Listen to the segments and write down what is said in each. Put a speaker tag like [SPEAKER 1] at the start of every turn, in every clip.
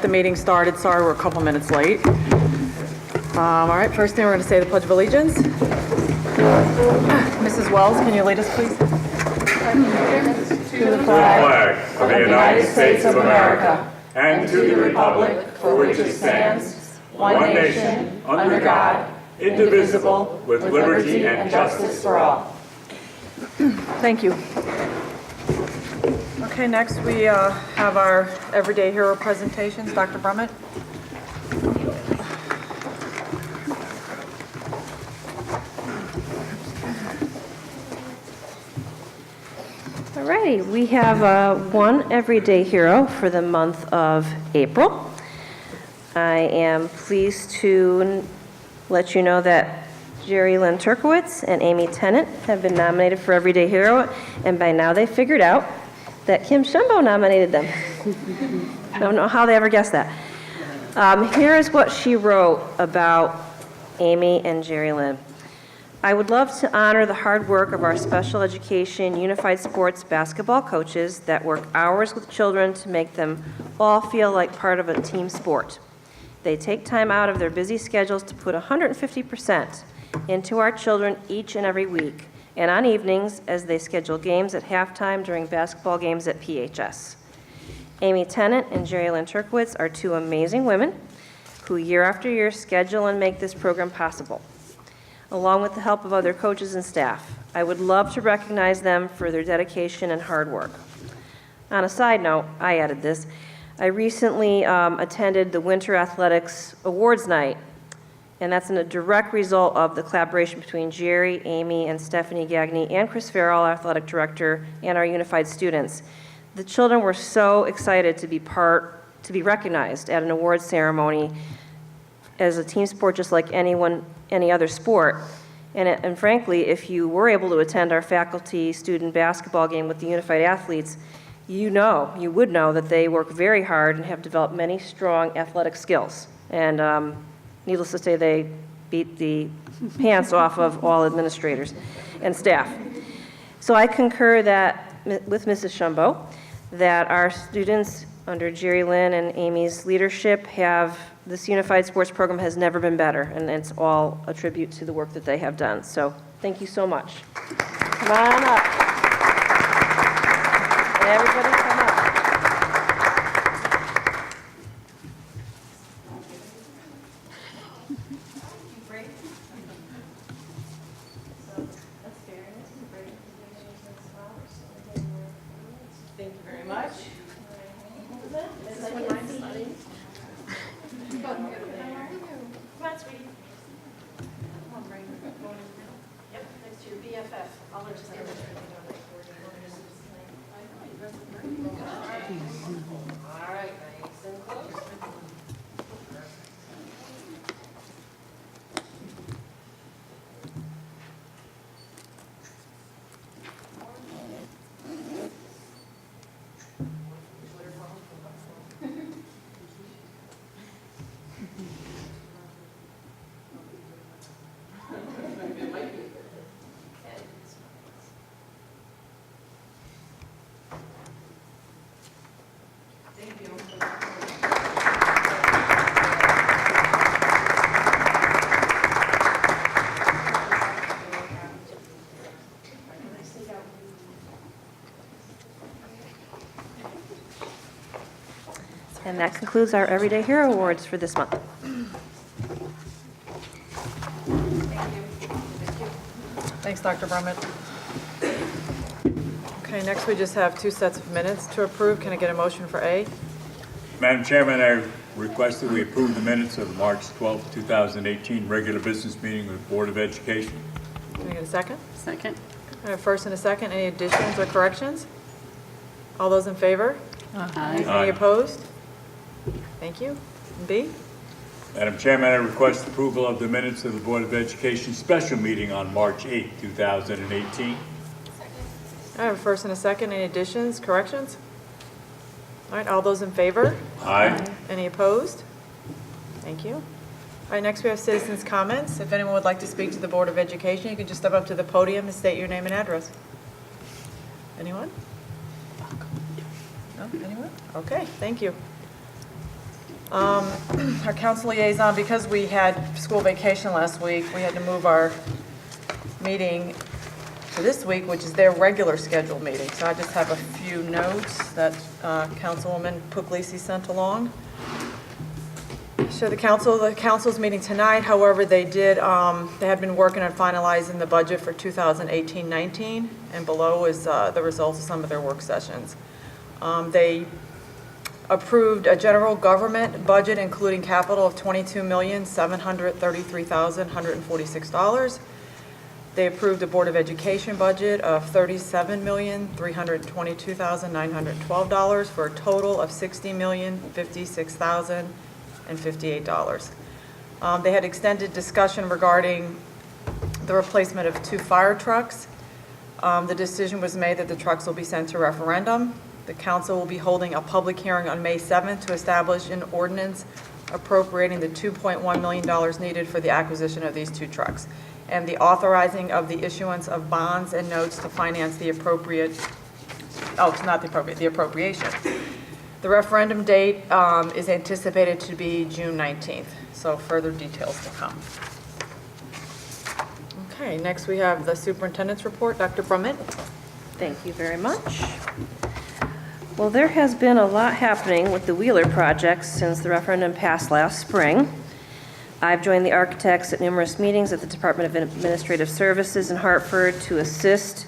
[SPEAKER 1] the meeting started. Sorry, we're a couple minutes late. All right, first thing we're going to say the Pledge of Allegiance. Mrs. Wells, can you lead us, please?
[SPEAKER 2] To the flag of the United States of America and to the republic for which it stands, one nation, under God, indivisible, with liberty and justice for all.
[SPEAKER 1] Thank you. Okay, next we have our Everyday Hero presentations. Dr. Brummett.
[SPEAKER 3] Alrighty, we have one Everyday Hero for the month of April. I am pleased to let you know that Jerry Lynn Turkowitz and Amy Tennant have been nominated for Everyday Hero, and by now they figured out that Kim Shumbo nominated them. I don't know how they ever guessed that. Here is what she wrote about Amy and Jerry Lynn. I would love to honor the hard work of our special education unified sports basketball coaches that work hours with children to make them all feel like part of a team sport. They take time out of their busy schedules to put 150% into our children each and every week, and on evenings as they schedule games at halftime during basketball games at PHS. Amy Tennant and Jerry Lynn Turkowitz are two amazing women who year after year schedule and make this program possible. Along with the help of other coaches and staff, I would love to recognize them for their dedication and hard work. On a side note, I added this. I recently attended the Winter Athletics Awards Night, and that's a direct result of the collaboration between Jerry, Amy, and Stephanie Gagne, and Chris Farrell, our athletic director, and our unified students. The children were so excited to be recognized at an awards ceremony as a team sport just like any other sport. And frankly, if you were able to attend our faculty-student basketball game with the unified athletes, you would know that they work very hard and have developed many strong athletic skills. And needless to say, they beat the pants off of all administrators and staff. So I concur that with Mrs. Shumbo that our students under Jerry Lynn and Amy's leadership this unified sports program has never been better, and it's all a tribute to the work that they have done. So thank you so much. Come on up. Everybody come up.
[SPEAKER 4] Thank you very much. Come on, sweetie. Come on, Brain. Yep, next to your BFF. I'll let you stand up. All right, nice and close.
[SPEAKER 3] And that concludes our Everyday Hero Awards for this month.
[SPEAKER 1] Thanks, Dr. Brummett. Okay, next we just have two sets of minutes to approve. Can I get a motion for A?
[SPEAKER 2] Madam Chairman, I request that we approve the minutes of the March 12, 2018 regular business meeting with the Board of Education.
[SPEAKER 1] Can I get a second?
[SPEAKER 4] Second.
[SPEAKER 1] I have a first and a second. Any additions or corrections? All those in favor?
[SPEAKER 4] Aye.
[SPEAKER 1] Any opposed? Thank you. B?
[SPEAKER 2] Madam Chairman, I request approval of the minutes of the Board of Education special meeting on March 8, 2018.
[SPEAKER 1] I have a first and a second. Any additions, corrections? All right, all those in favor?
[SPEAKER 2] Aye.
[SPEAKER 1] Any opposed? Thank you. All right, next we have citizens' comments. If anyone would like to speak to the Board of Education, you can just step up to the podium and state your name and address. Anyone? No? Anyone? Okay, thank you. Our council liaison, because we had school vacation last week, we had to move our meeting to this week, which is their regular scheduled meeting. So I just have a few notes that Councilwoman Puglisi sent along. So the council's meeting tonight, however, they have been working on finalizing the budget for 2018-19, and below is the results of some of their work sessions. They approved a general government budget, including capital, of $22,733,146. They approved a Board of Education budget of $37,322,912 for a total of $60,056,058. They had extended discussion regarding the replacement of 2 fire trucks. The decision was made that the trucks will be sent to referendum. The council will be holding a public hearing on May 7th to establish an ordinance appropriating the $2.1 million needed for the acquisition of these 2 trucks, and the authorizing of the issuance of bonds and notes to finance the appropriation. The referendum date is anticipated to be June 19th, so further details to come. Okay, next we have the superintendent's report. Dr. Brummett.
[SPEAKER 3] Thank you very much. Well, there has been a lot happening with the Wheeler project since the referendum passed last spring. I've joined the architects at numerous meetings at the Department of Administrative Services in Hartford to assist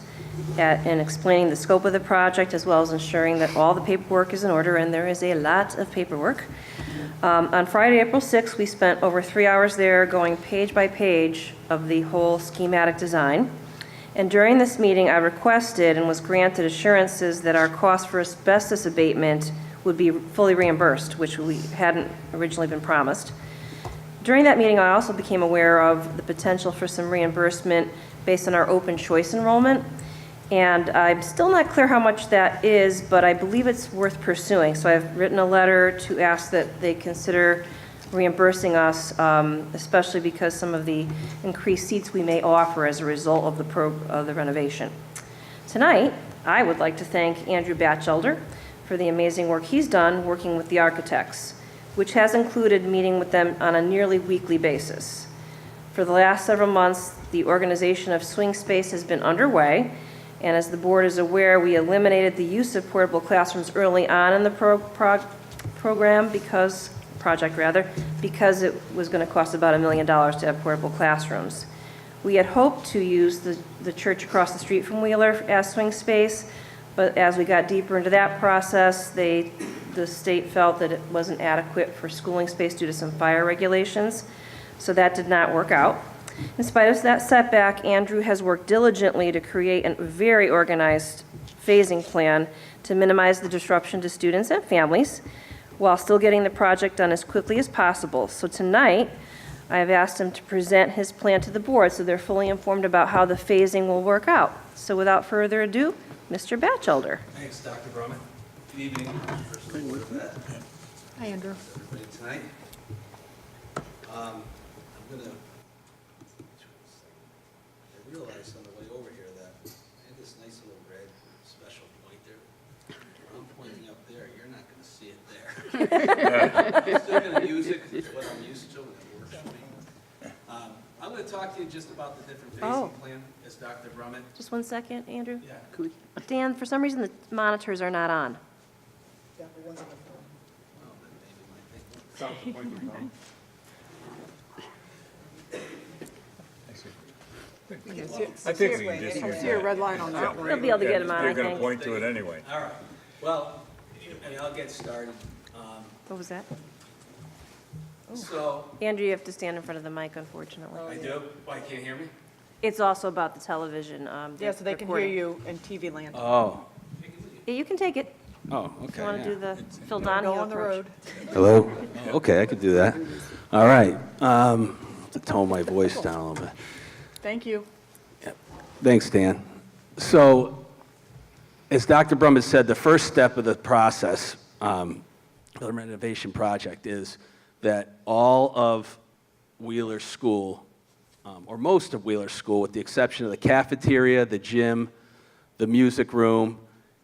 [SPEAKER 3] in explaining the scope of the project, as well as ensuring that all the paperwork is in order, and there is a lot of paperwork. On Friday, April 6th, we spent over 3 hours there going page by page of the whole schematic design. And during this meeting, I requested and was granted assurances that our cost for asbestos abatement would be fully reimbursed, which we hadn't originally been promised. During that meeting, I also became aware of the potential for some reimbursement based on our open choice enrollment. And I'm still not clear how much that is, but I believe it's worth pursuing. So I've written a letter to ask that they consider reimbursing us, especially because some of the increased seats we may offer as a result of the renovation. Tonight, I would like to thank Andrew Batchelder for the amazing work he's done working with the architects, which has included meeting with them on a nearly weekly basis. For the last several months, the organization of Swing Space has been underway, and as the board is aware, we eliminated the use of portable classrooms early on in the project, because it was going to cost about $1 million to have portable classrooms. We had hoped to use the church across the street from Wheeler as Swing Space, but as we got deeper into that process, the state felt that it wasn't adequate for schooling space due to some fire regulations, so that did not work out. In spite of that setback, Andrew has worked diligently to create a very organized phasing plan to minimize the disruption to students and families, while still getting the project done as quickly as possible. So tonight, I have asked him to present his plan to the board so they're fully informed about how the phasing will work out. So without further ado, Mr. Batchelder.
[SPEAKER 5] Thanks, Dr. Brummett. Good evening. First Board of Ed.
[SPEAKER 1] Hi, Andrew.
[SPEAKER 5] Everybody tonight. I'm gonna, I realized on the way over here that I had this nice little red special pointer. I'm pointing up there, you're not gonna see it there. I'm still gonna use it because it's what I'm used to and it works for me. I'm gonna talk to you just about the different phasing plan as Dr. Brummett.
[SPEAKER 3] Just 1 second, Andrew.
[SPEAKER 5] Yeah.
[SPEAKER 3] Dan, for some reason, the monitors are not on.
[SPEAKER 5] Well, then maybe my thing.
[SPEAKER 2] Stop the pointing phone. I think we can just
[SPEAKER 1] I
[SPEAKER 2] use
[SPEAKER 1] see a
[SPEAKER 2] that.
[SPEAKER 1] red line on that one.
[SPEAKER 3] We'll be able to get them on, I
[SPEAKER 2] They're going to
[SPEAKER 3] think.
[SPEAKER 2] point to it anyway.
[SPEAKER 5] All right. Well, and I'll get started.
[SPEAKER 3] What was that?
[SPEAKER 5] So,
[SPEAKER 3] Andrew, you have to stand in front of the mic, unfortunately.
[SPEAKER 5] I do. Why, can't hear me?
[SPEAKER 3] It's also about the television.
[SPEAKER 1] Yeah, so they can hear
[SPEAKER 3] recording.
[SPEAKER 1] you in TV land.
[SPEAKER 5] Oh.
[SPEAKER 3] Yeah, you can take it.
[SPEAKER 5] Oh,
[SPEAKER 3] If
[SPEAKER 5] okay.
[SPEAKER 3] you want to
[SPEAKER 5] yeah.
[SPEAKER 3] do the Phil
[SPEAKER 1] Go
[SPEAKER 3] Donahue
[SPEAKER 1] on the
[SPEAKER 3] approach.
[SPEAKER 1] road.
[SPEAKER 5] Hello? Okay, I could do that. All right. To tone my voice down a little bit.
[SPEAKER 1] Thank you.
[SPEAKER 5] Thanks, Dan. So, as Dr. Brummett said, the first step of the process, the renovation project, is that all of Wheeler School, or most of Wheeler School, with the exception of the cafeteria, the gym, the music room,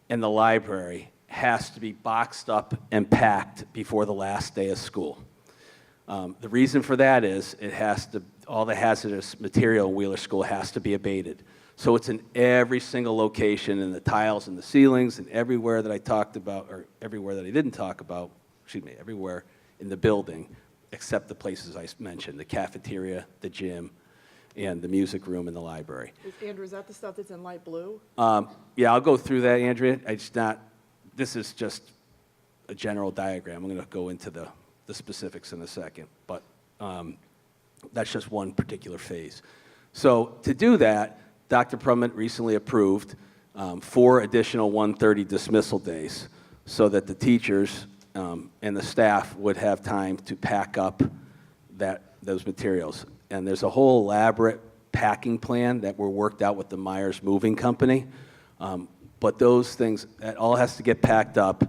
[SPEAKER 5] and the library, has to be boxed up and packed before the last day of school. The reason for that is all the hazardous material in Wheeler School has to be abated. So it's in every single location, in the tiles and the ceilings, and everywhere that I talked about, or everywhere that I didn't talk about, everywhere in the building, except the places I mentioned, the cafeteria, the gym, and the music room and the library.
[SPEAKER 1] Andrew, is that the stuff that's in light blue?
[SPEAKER 5] Yeah, I'll go through that, Andrea. This is just a general diagram. I'm going to go into the specifics in a second, but that's just one particular phase. So to do that, Dr. Prummett recently approved 4 additional 1:30 dismissal days so that the teachers and the staff would have time to pack up those materials. And there's a whole elaborate packing plan that were worked out with the Myers Moving Company. But those things, that all has to get packed up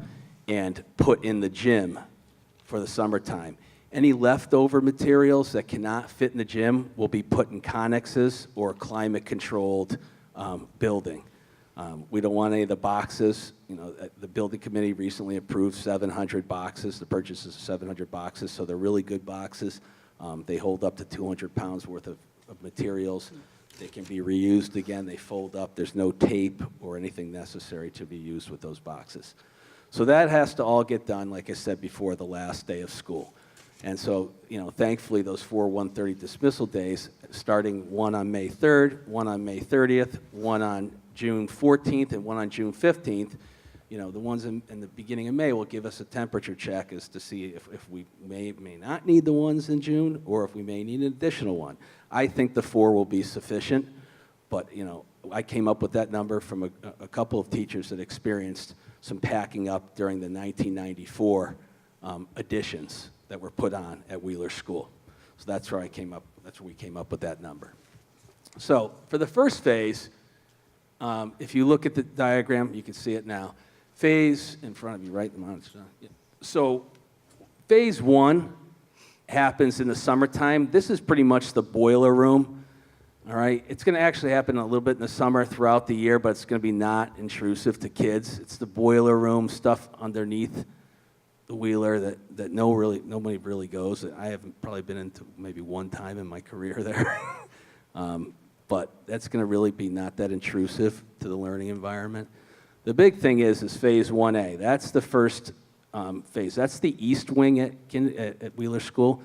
[SPEAKER 5] and put in the gym for the summertime. Any leftover materials that cannot fit in the gym will be put in connexes or climate-controlled building. We don't want any of the boxes. The building committee recently approved 700 boxes, the purchases of 700 boxes, so they're really good boxes. They hold up to 200 pounds worth of materials. They can be reused again. They fold up. There's no tape or anything necessary to be used with those boxes. So that has to all get done, like I said before, the last day of school. And so, thankfully, those 4 1:30 dismissal days, starting one on May 3rd, one on May 30th, one on June 14th, and one on June 15th, the ones in the beginning of May will give us a temperature check as to see if we may not need the ones in June or if we may need an additional one. I think the 4 will be sufficient, but, I came up with that number from a couple of teachers that experienced some packing up during the 1994 additions that were put on at Wheeler School. So that's where we came up with that number. So for the first phase, if you look at the diagram, you can see it now. Phase, in front of you, right? So phase 1 happens in the summertime. This is pretty much the boiler room, all right? It's going to actually happen a little bit in the summer throughout the year, but it's going to be not intrusive to kids. It's the boiler room, stuff underneath the Wheeler that nobody really goes. I haven't probably been into maybe one time in my career there. But that's going to really be not that intrusive to the learning environment. The big thing is phase 1A. That's the first phase. That's the east wing at Wheeler School.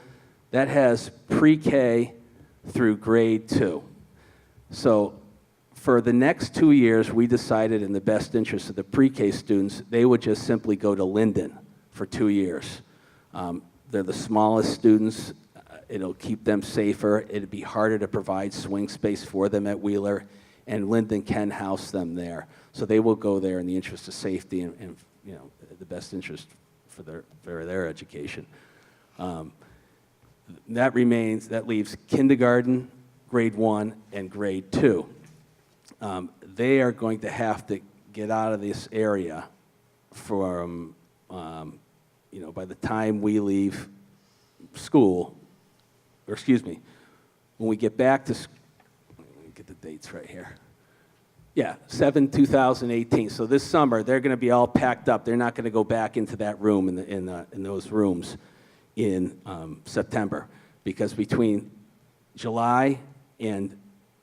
[SPEAKER 5] That has pre-K through grade 2. So for the next 2 years, we decided in the best interest of the pre-K students, they would just simply go to Linden for 2 years. They're the smallest students. It'll keep them safer. It'd be harder to provide swing space for them at Wheeler, and Linden can house them there. So they will go there in the interest of safety and the best interest for their education. That leaves kindergarten, grade 1, and grade 2. They are going to have to get out of this area from, by the time we leave school, when we get back to, let me get the dates right here. Yeah, 7/2018. So this summer, they're going to be all packed up. They're not going to go back into that room in those rooms in September, because between July and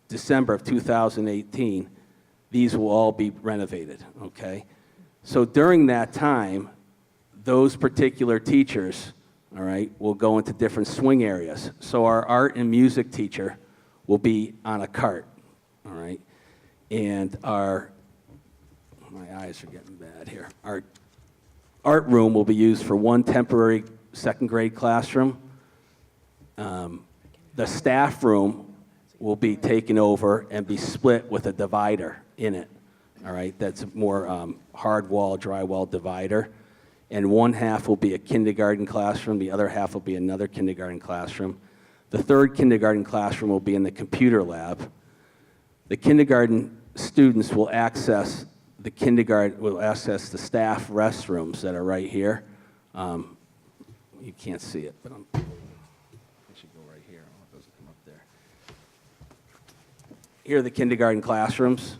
[SPEAKER 5] December of 2018, these will all be renovated, okay? So during that time, those particular teachers, all right, will go into different swing areas. So our art and music teacher will be on a cart, all right? And my eyes are getting bad here. Our art room will be used for one temporary second grade classroom. The staff room will be taken over and be split with a divider in it, all right? That's a more hard wall, drywall divider. And one half will be a kindergarten classroom, the other half will be another kindergarten classroom. The third kindergarten classroom will be in the computer lab. The kindergarten students will access the the staff restrooms that are right here. You can't see it, but I should go right here. Oh, it doesn't come up there. Here are the kindergarten classrooms.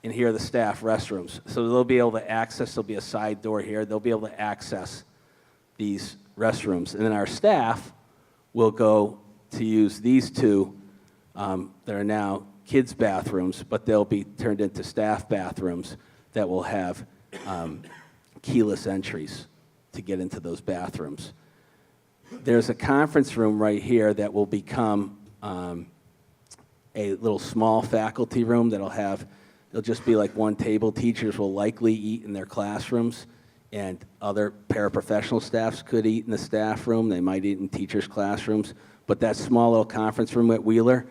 [SPEAKER 5] and here are the staff restrooms. So they'll be able to access, there'll be a side door here, they'll be able to access these restrooms. And then our staff will go to use these two that are now kids' bathrooms, but they'll be turned into staff bathrooms that will have keyless entries to get into those bathrooms. There's a conference room right here that will become a little small faculty room that'll have, it'll just be like one table. Teachers will likely eat in their classrooms, and other paraprofessional staffs could eat in the staff room. They might eat in teachers' classrooms. But that small little conference room at Wheeler,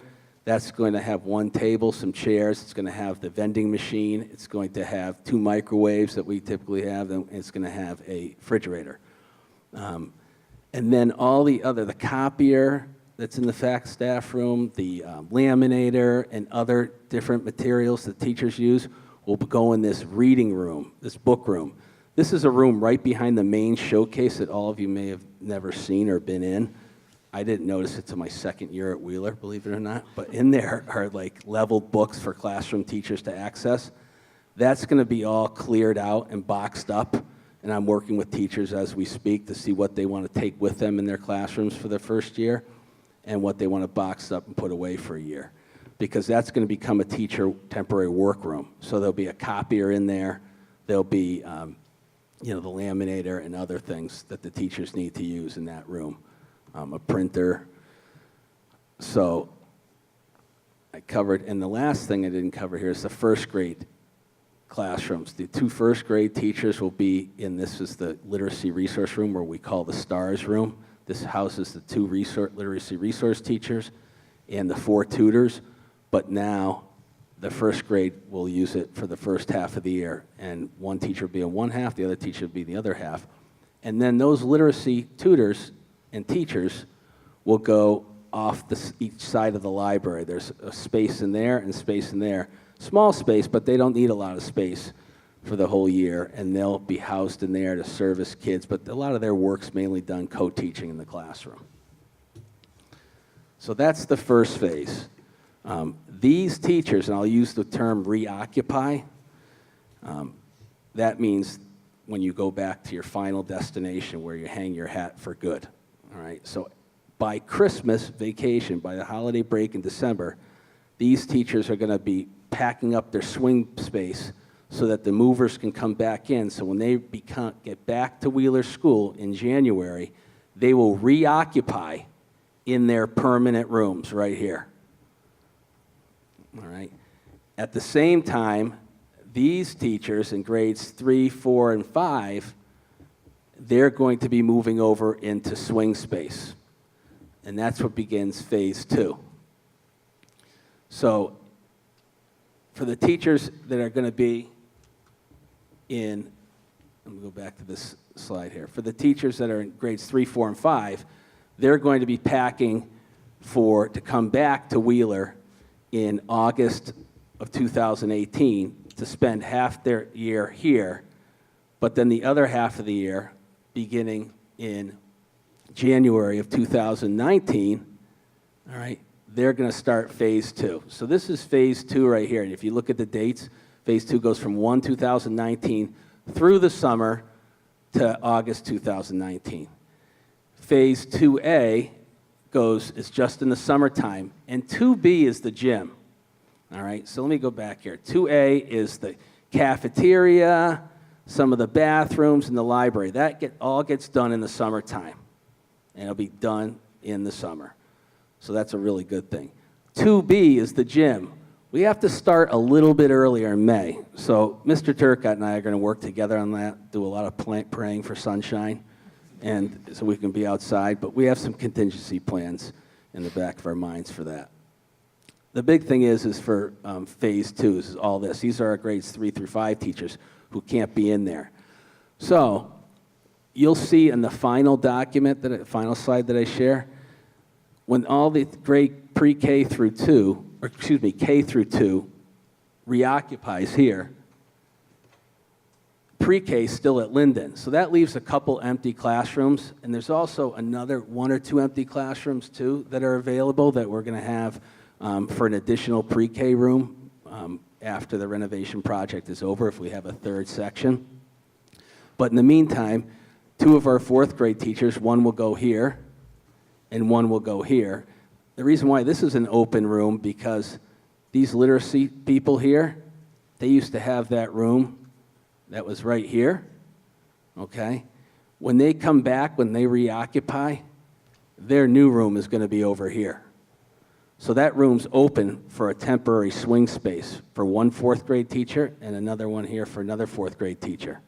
[SPEAKER 5] that's going to have one table, some chairs. It's going to have the vending machine. It's going to have 2 microwaves that we typically have, and it's going to have a refrigerator. And then all the other, the copier that's in the fact staff room, the laminator, and other different materials that teachers use will go in this reading room, this book room. This is a room right behind the main showcase that all of you may have never seen or been in. I didn't notice it till my second year at Wheeler, believe it or not, but in there are like leveled books for classroom teachers to access. That's going to be all cleared out and boxed up, and I'm working with teachers as we speak to see what they want to take with them in their classrooms for their first year and what they want to box up and put away for a year, because that's going to become a teacher temporary workroom. So there'll be a copier in there. There'll be the laminator and other things that the teachers need to use in that room. A printer. So I covered, and the last thing I didn't cover here is the first grade classrooms. The 2 first grade teachers will be in, this is the literacy resource room, where we call the STARS room. This houses the 2 literacy resource teachers and the 4 tutors, but now the first grade will use it for the first half of the year, and one teacher will be in one half, the other teacher will be in the other half. And then those literacy tutors and teachers will go off each side of the library. There's a space in there and space in there. Small space, but they don't need a lot of space for the whole year, and they'll be housed in there to service kids, but a lot of their work's mainly done co-teaching in the classroom. So that's the first phase. These teachers, and I'll use the term reoccupy, that means when you go back to your final destination where you hang your hat for good. All right, so by Christmas vacation, by the holiday break in December, these teachers are going to be packing up their swing space so that the movers can come back in. So when they get back to Wheeler School in January, they will reoccupy in their permanent rooms right here. All right. At the same time, these teachers in grades 3, 4, and 5, they're going to be moving over into swing space. And that's what begins phase 2. So for the teachers that are going to be in, let me go back to this slide here. For the teachers that are in grades 3, 4, and 5, they're going to be packing to come back to Wheeler in August of 2018 to spend half their year here, but then the other half of the year, beginning in January of 2019, all right, they're going to start phase 2. So this is phase 2 right here. And if you look at the dates, phase 2 goes from 1/2019 through the summer to August 2019. Phase 2A is just in the summertime, and 2B is the gym. All right, so let me go back here. 2A is the cafeteria, some of the bathrooms, and the library. That all gets done in the summertime, and it'll be done in the summer. So that's a really good thing. 2B is the gym. We have to start a little bit earlier in May. So Mr. Turcotte and I are going to work together on that, do a lot of praying for sunshine, and so we can be outside. But we have some contingency plans in the back of our minds for that. The big thing is for phase 2 is all this. These are our grades 3 through 5 teachers who can't be in there. So you'll see in the final document, final slide that I share, when all the grade pre-K through 2, or excuse me, K through 2 reoccupies here, pre-K is still at Linden. So that leaves a couple empty classrooms, and there's also another 1 or 2 empty classrooms too that are available that we're going to have for an additional pre-K room after the renovation project is over if we have a third section. But in the meantime, 2 of our 4th grade teachers, one will go here and one will go here. The reason why this is an open room, because these literacy people here, they used to have that room that was right here, okay? When they come back, when they reoccupy, their new room is going to be over here. So that room's open for a temporary swing space for one 4th grade teacher and another one here for another 4th grade teacher.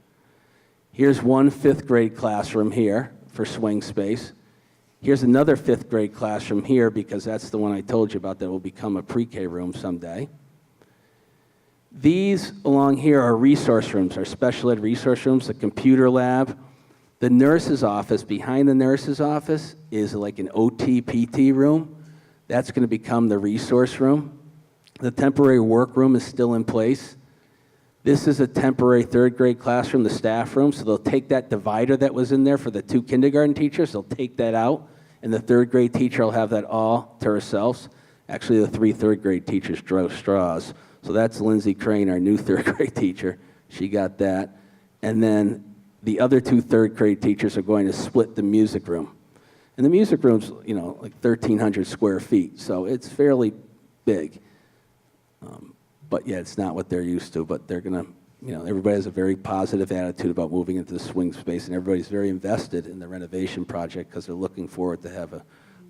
[SPEAKER 5] Here's one 5th grade classroom here for swing space. Here's another 5th grade classroom here, because that's the one I told you about that will become a pre-K room someday. These along here are resource rooms, our special ed resource rooms, the computer lab. The nurse's office, behind the nurse's office, is like an OT, PT room. That's going to become the resource room. The temporary workroom is still in place. This is a temporary 3rd grade classroom, the staff room, so they'll take that divider that was in there for the 2 kindergarten teachers, they'll take that out, and the 3rd grade teacher will have that all to herself. Actually, the 3 3rd grade teachers drew straws. So that's Lindsay Crane, our new 3rd grade teacher. She got that. And then the other 2 3rd grade teachers are going to split the music room. And the music room's, like 1,300 square feet, so it's fairly big. But yeah, it's not what they're used to, but they're gonna, everybody has a very positive attitude about moving into the swing space, and everybody's very invested in the renovation project because they're looking forward to have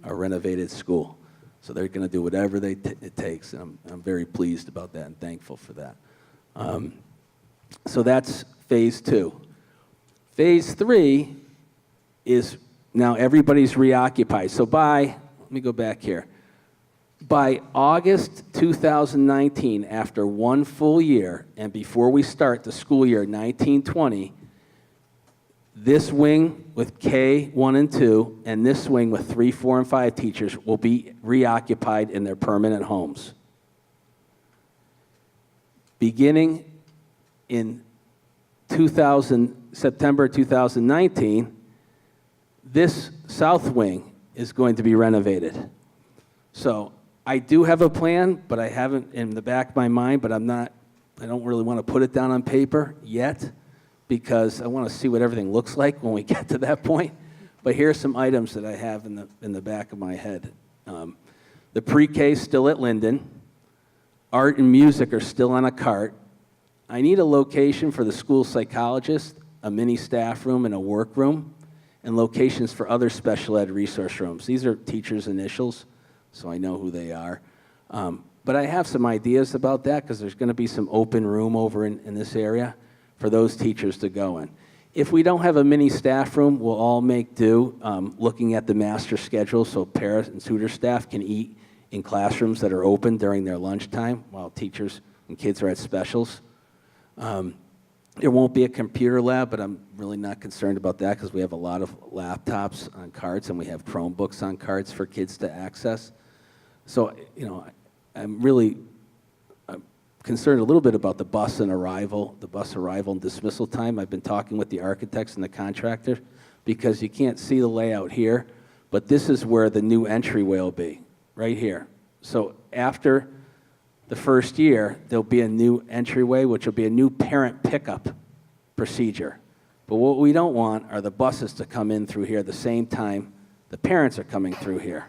[SPEAKER 5] a renovated school. So they're gonna do whatever it takes, and I'm very pleased about that and thankful for that. So that's phase 2. Phase 3 is now everybody's reoccupied. So let me go back here. By August 2019, after 1 full year, and before we start the school year 1920, this wing with K1 and 2, and this wing with 3, 4, and 5 teachers will be reoccupied in their permanent homes. Beginning in September 2019, this south wing is going to be renovated. So I do have a plan, but I haven't in the back of my mind, but I don't really want to put it down on paper yet, because I want to see what everything looks like when we get to that point. But here are some items that I have in the back of my head. The pre-K is still at Linden. Art and music are still on a cart. I need a location for the school psychologist, a mini staff room, and a workroom, and locations for other special ed resource rooms. These are teachers' initials, so I know who they are. But I have some ideas about that, because there's going to be some open room over in this area for those teachers to go in. If we don't have a mini staff room, we'll all make do looking at the master schedule, so para and tutor staff can eat in classrooms that are open during their lunchtime while teachers and kids are at specials. There won't be a computer lab, but I'm really not concerned about that, because we have a lot of laptops on carts and we have Chromebooks on carts for kids to access. So, I'm really concerned a little bit about the bus arrival and dismissal time. I've been talking with the architects and the contractor, because you can't see the layout here, but this is where the new entryway will be, right here. So after the first year, there'll be a new entryway, which will be a new parent pickup procedure. But what we don't want are the buses to come in through here the same time the parents are coming through here.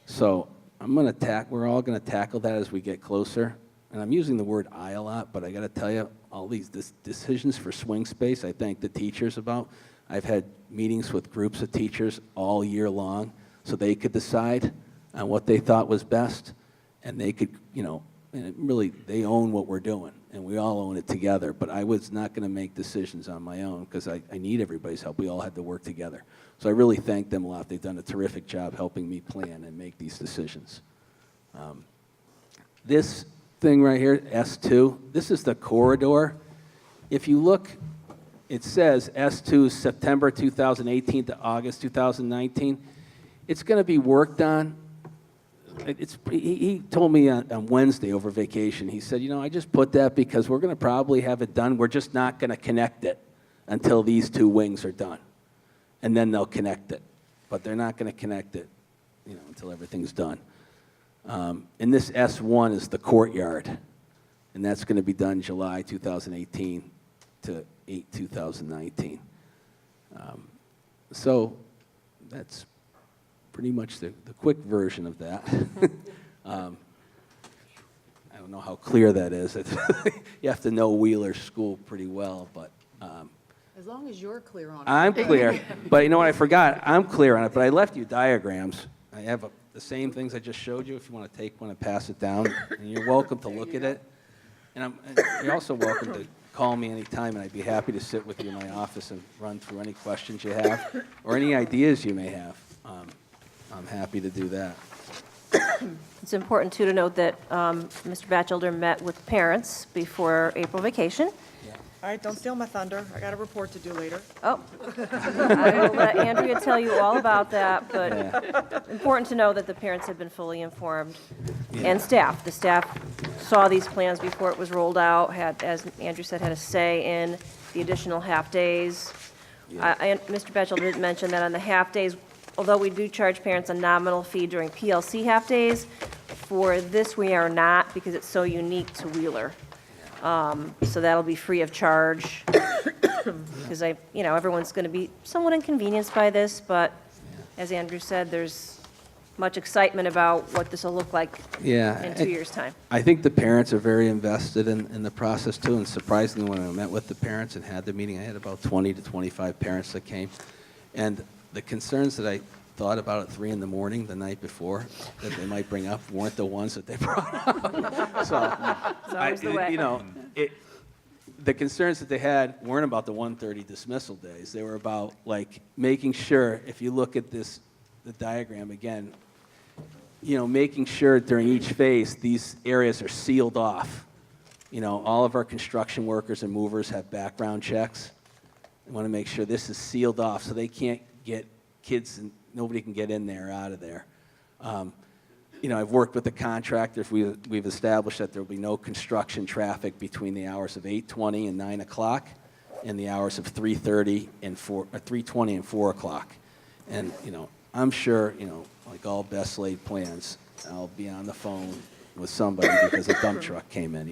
[SPEAKER 5] So we're all gonna tackle that as we get closer. And I'm using the word I a lot, but I gotta tell you, all these decisions for swing space, I thank the teachers about. I've had meetings with groups of teachers all year long, so they could decide on what they thought was best, and they could, and really, they own what we're doing, and we all own it together. But I was not gonna make decisions on my own, because I need everybody's help. We all had to work together. So I really thank them a lot. They've done a terrific job helping me plan and make these decisions. This thing right here, S2, this is the corridor. If you look, it says S2 is September 2018 to August 2019. It's going to be worked on. He told me on Wednesday over vacation, he said, I just put that because we're going to probably have it done. We're just not going to connect it until these 2 wings are done. And then they'll connect it. But they're not going to connect it, until everything's done. And this S1 is the courtyard. and that's going to be done July 2018 to 8/2019. So that's pretty much the quick version of that. I don't know how clear that is. You have to know Wheeler School pretty well, but
[SPEAKER 6] As long as you're clear on it.
[SPEAKER 5] I'm clear. But you know what I forgot? I'm clear on it, but I left you diagrams. I have the same things I just showed you if you want to take one and pass it down. And you're welcome to look at it. And you're also welcome to call me anytime, and I'd be happy to sit with you in my office and run through any questions you have or any ideas you may have. I'm happy to do that.
[SPEAKER 3] It's important, too, to note that Mr. Batchelder met with parents before April vacation.
[SPEAKER 1] All right, don't steal my thunder. I got a report to do later.
[SPEAKER 3] Oh, I will let Andrea tell you all about that, but
[SPEAKER 5] Yeah.
[SPEAKER 3] important to know that the parents have been fully informed, and staff. The staff saw these plans before it was rolled out, had, as Andrew said, had a say in the additional half-days. Mr. Batchelder did mention that on the half-days, although we do charge parents a nominal fee during PLC half-days, for this we are not, because it's so unique to Wheeler. So that'll be free of charge, because everyone's going to be somewhat inconvenienced by this, but as Andrew said, there's much excitement about what this will look like in 2 years' time.
[SPEAKER 5] I think the parents are very invested in the process, too, and surprisingly, when I met with the parents and had the meeting, I had about 20 to 25 parents that came, and the concerns that I thought about at 3 in the morning the night before that they might bring up weren't the ones that they brought up. So,
[SPEAKER 3] It's always the way.
[SPEAKER 5] The concerns that they had weren't about the 1:30 dismissal days. They were about, like, making sure, if you look at the diagram again, making sure during each phase these areas are sealed off. All of our construction workers and movers have background checks. We want to make sure this is sealed off so they can't get kids and nobody can get in there or out of there. I've worked with the contractors. We've established that there will be no construction traffic between the hours of 8:20 and 9 o'clock and the hours of 3:30 and 3:20 and 4 o'clock. And, I'm sure, like all best laid plans, I'll be on the phone with somebody because a dump truck came in.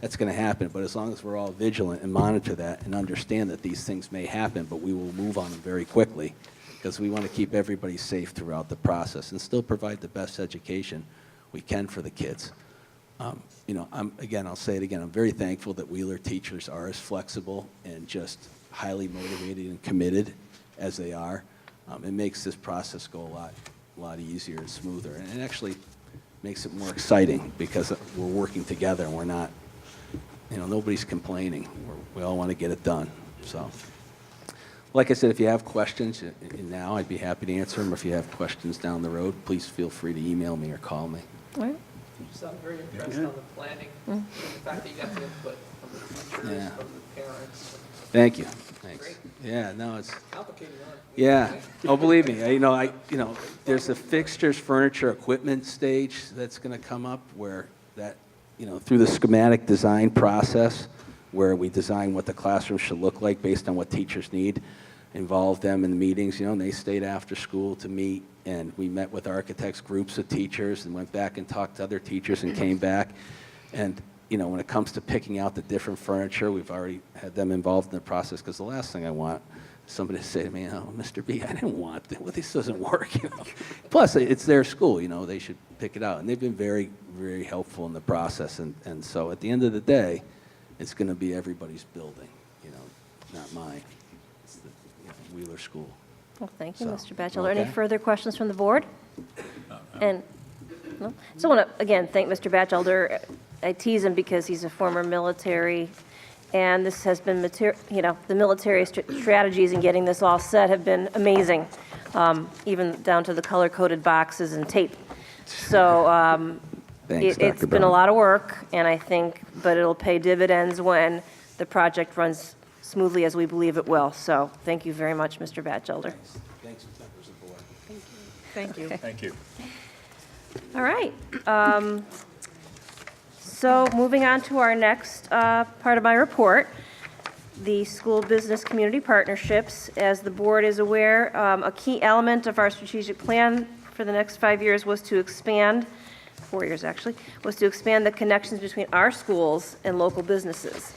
[SPEAKER 5] That's going to happen. But as long as we're all vigilant and monitor that and understand that these things may happen, but we will move on them very quickly, because we want to keep everybody safe throughout the process and still provide the best education we can for the kids. I'll say it again, I'm very thankful that Wheeler teachers are as flexible and just highly motivated and committed as they are. It makes this process go a lot easier and smoother, and it actually makes it more exciting because we're working together and we're not, nobody's complaining. We all want to get it done, so. Like I said, if you have questions now, I'd be happy to answer them. If you have questions down the road, please feel free to email me or call me.
[SPEAKER 3] All right.
[SPEAKER 7] You sound very impressed on the planning, and the fact that you got the input from the teachers,
[SPEAKER 5] Yeah.
[SPEAKER 7] from the parents.
[SPEAKER 5] Thank you. Thanks.
[SPEAKER 7] Great.
[SPEAKER 5] Yeah, no, it's,
[SPEAKER 7] Complicated, huh?
[SPEAKER 5] yeah. Oh, believe me, there's a fixtures, furniture, equipment stage that's going to come up where that, through the schematic design process, where we design what the classroom should look like based on what teachers need, involve them in the meetings, and they stayed after school to meet, and we met with architects, groups of teachers, and went back and talked to other teachers and came back. And, when it comes to picking out the different furniture, we've already had them involved in the process, because the last thing I want is somebody to say to me, "Oh, Mr. B, I didn't want that. Well, this doesn't work." Plus, it's their school, they should pick it out. And they've been very, very helpful in the process. And so at the end of the day, it's going to be everybody's building, not mine. It's the Wheeler School.
[SPEAKER 3] Well, thank you,
[SPEAKER 5] So,
[SPEAKER 3] Mr. Batchelder. Any
[SPEAKER 5] okay.
[SPEAKER 3] further questions from the board? And, no? So I want to, again, thank Mr. Batchelder. I tease him because he's a former military, and this has been, the military strategies in getting this all set have been amazing, even down to the color-coded boxes and tape. So
[SPEAKER 5] Thanks,
[SPEAKER 3] it's
[SPEAKER 5] Dr.
[SPEAKER 3] been a
[SPEAKER 5] Brown.
[SPEAKER 3] lot of work, and I think, but it'll pay dividends when the project runs smoothly as we believe it will. So thank you very much, Mr. Batchelder.
[SPEAKER 5] Thanks, members of the board.
[SPEAKER 1] Thank you.
[SPEAKER 2] Thank you.
[SPEAKER 3] All right. So moving on to our next part of my report, the school business community partnerships. As the board is aware, a key element of our strategic plan for the next 5 years was to expand 4 years actually, was to expand the connections between our schools and local businesses.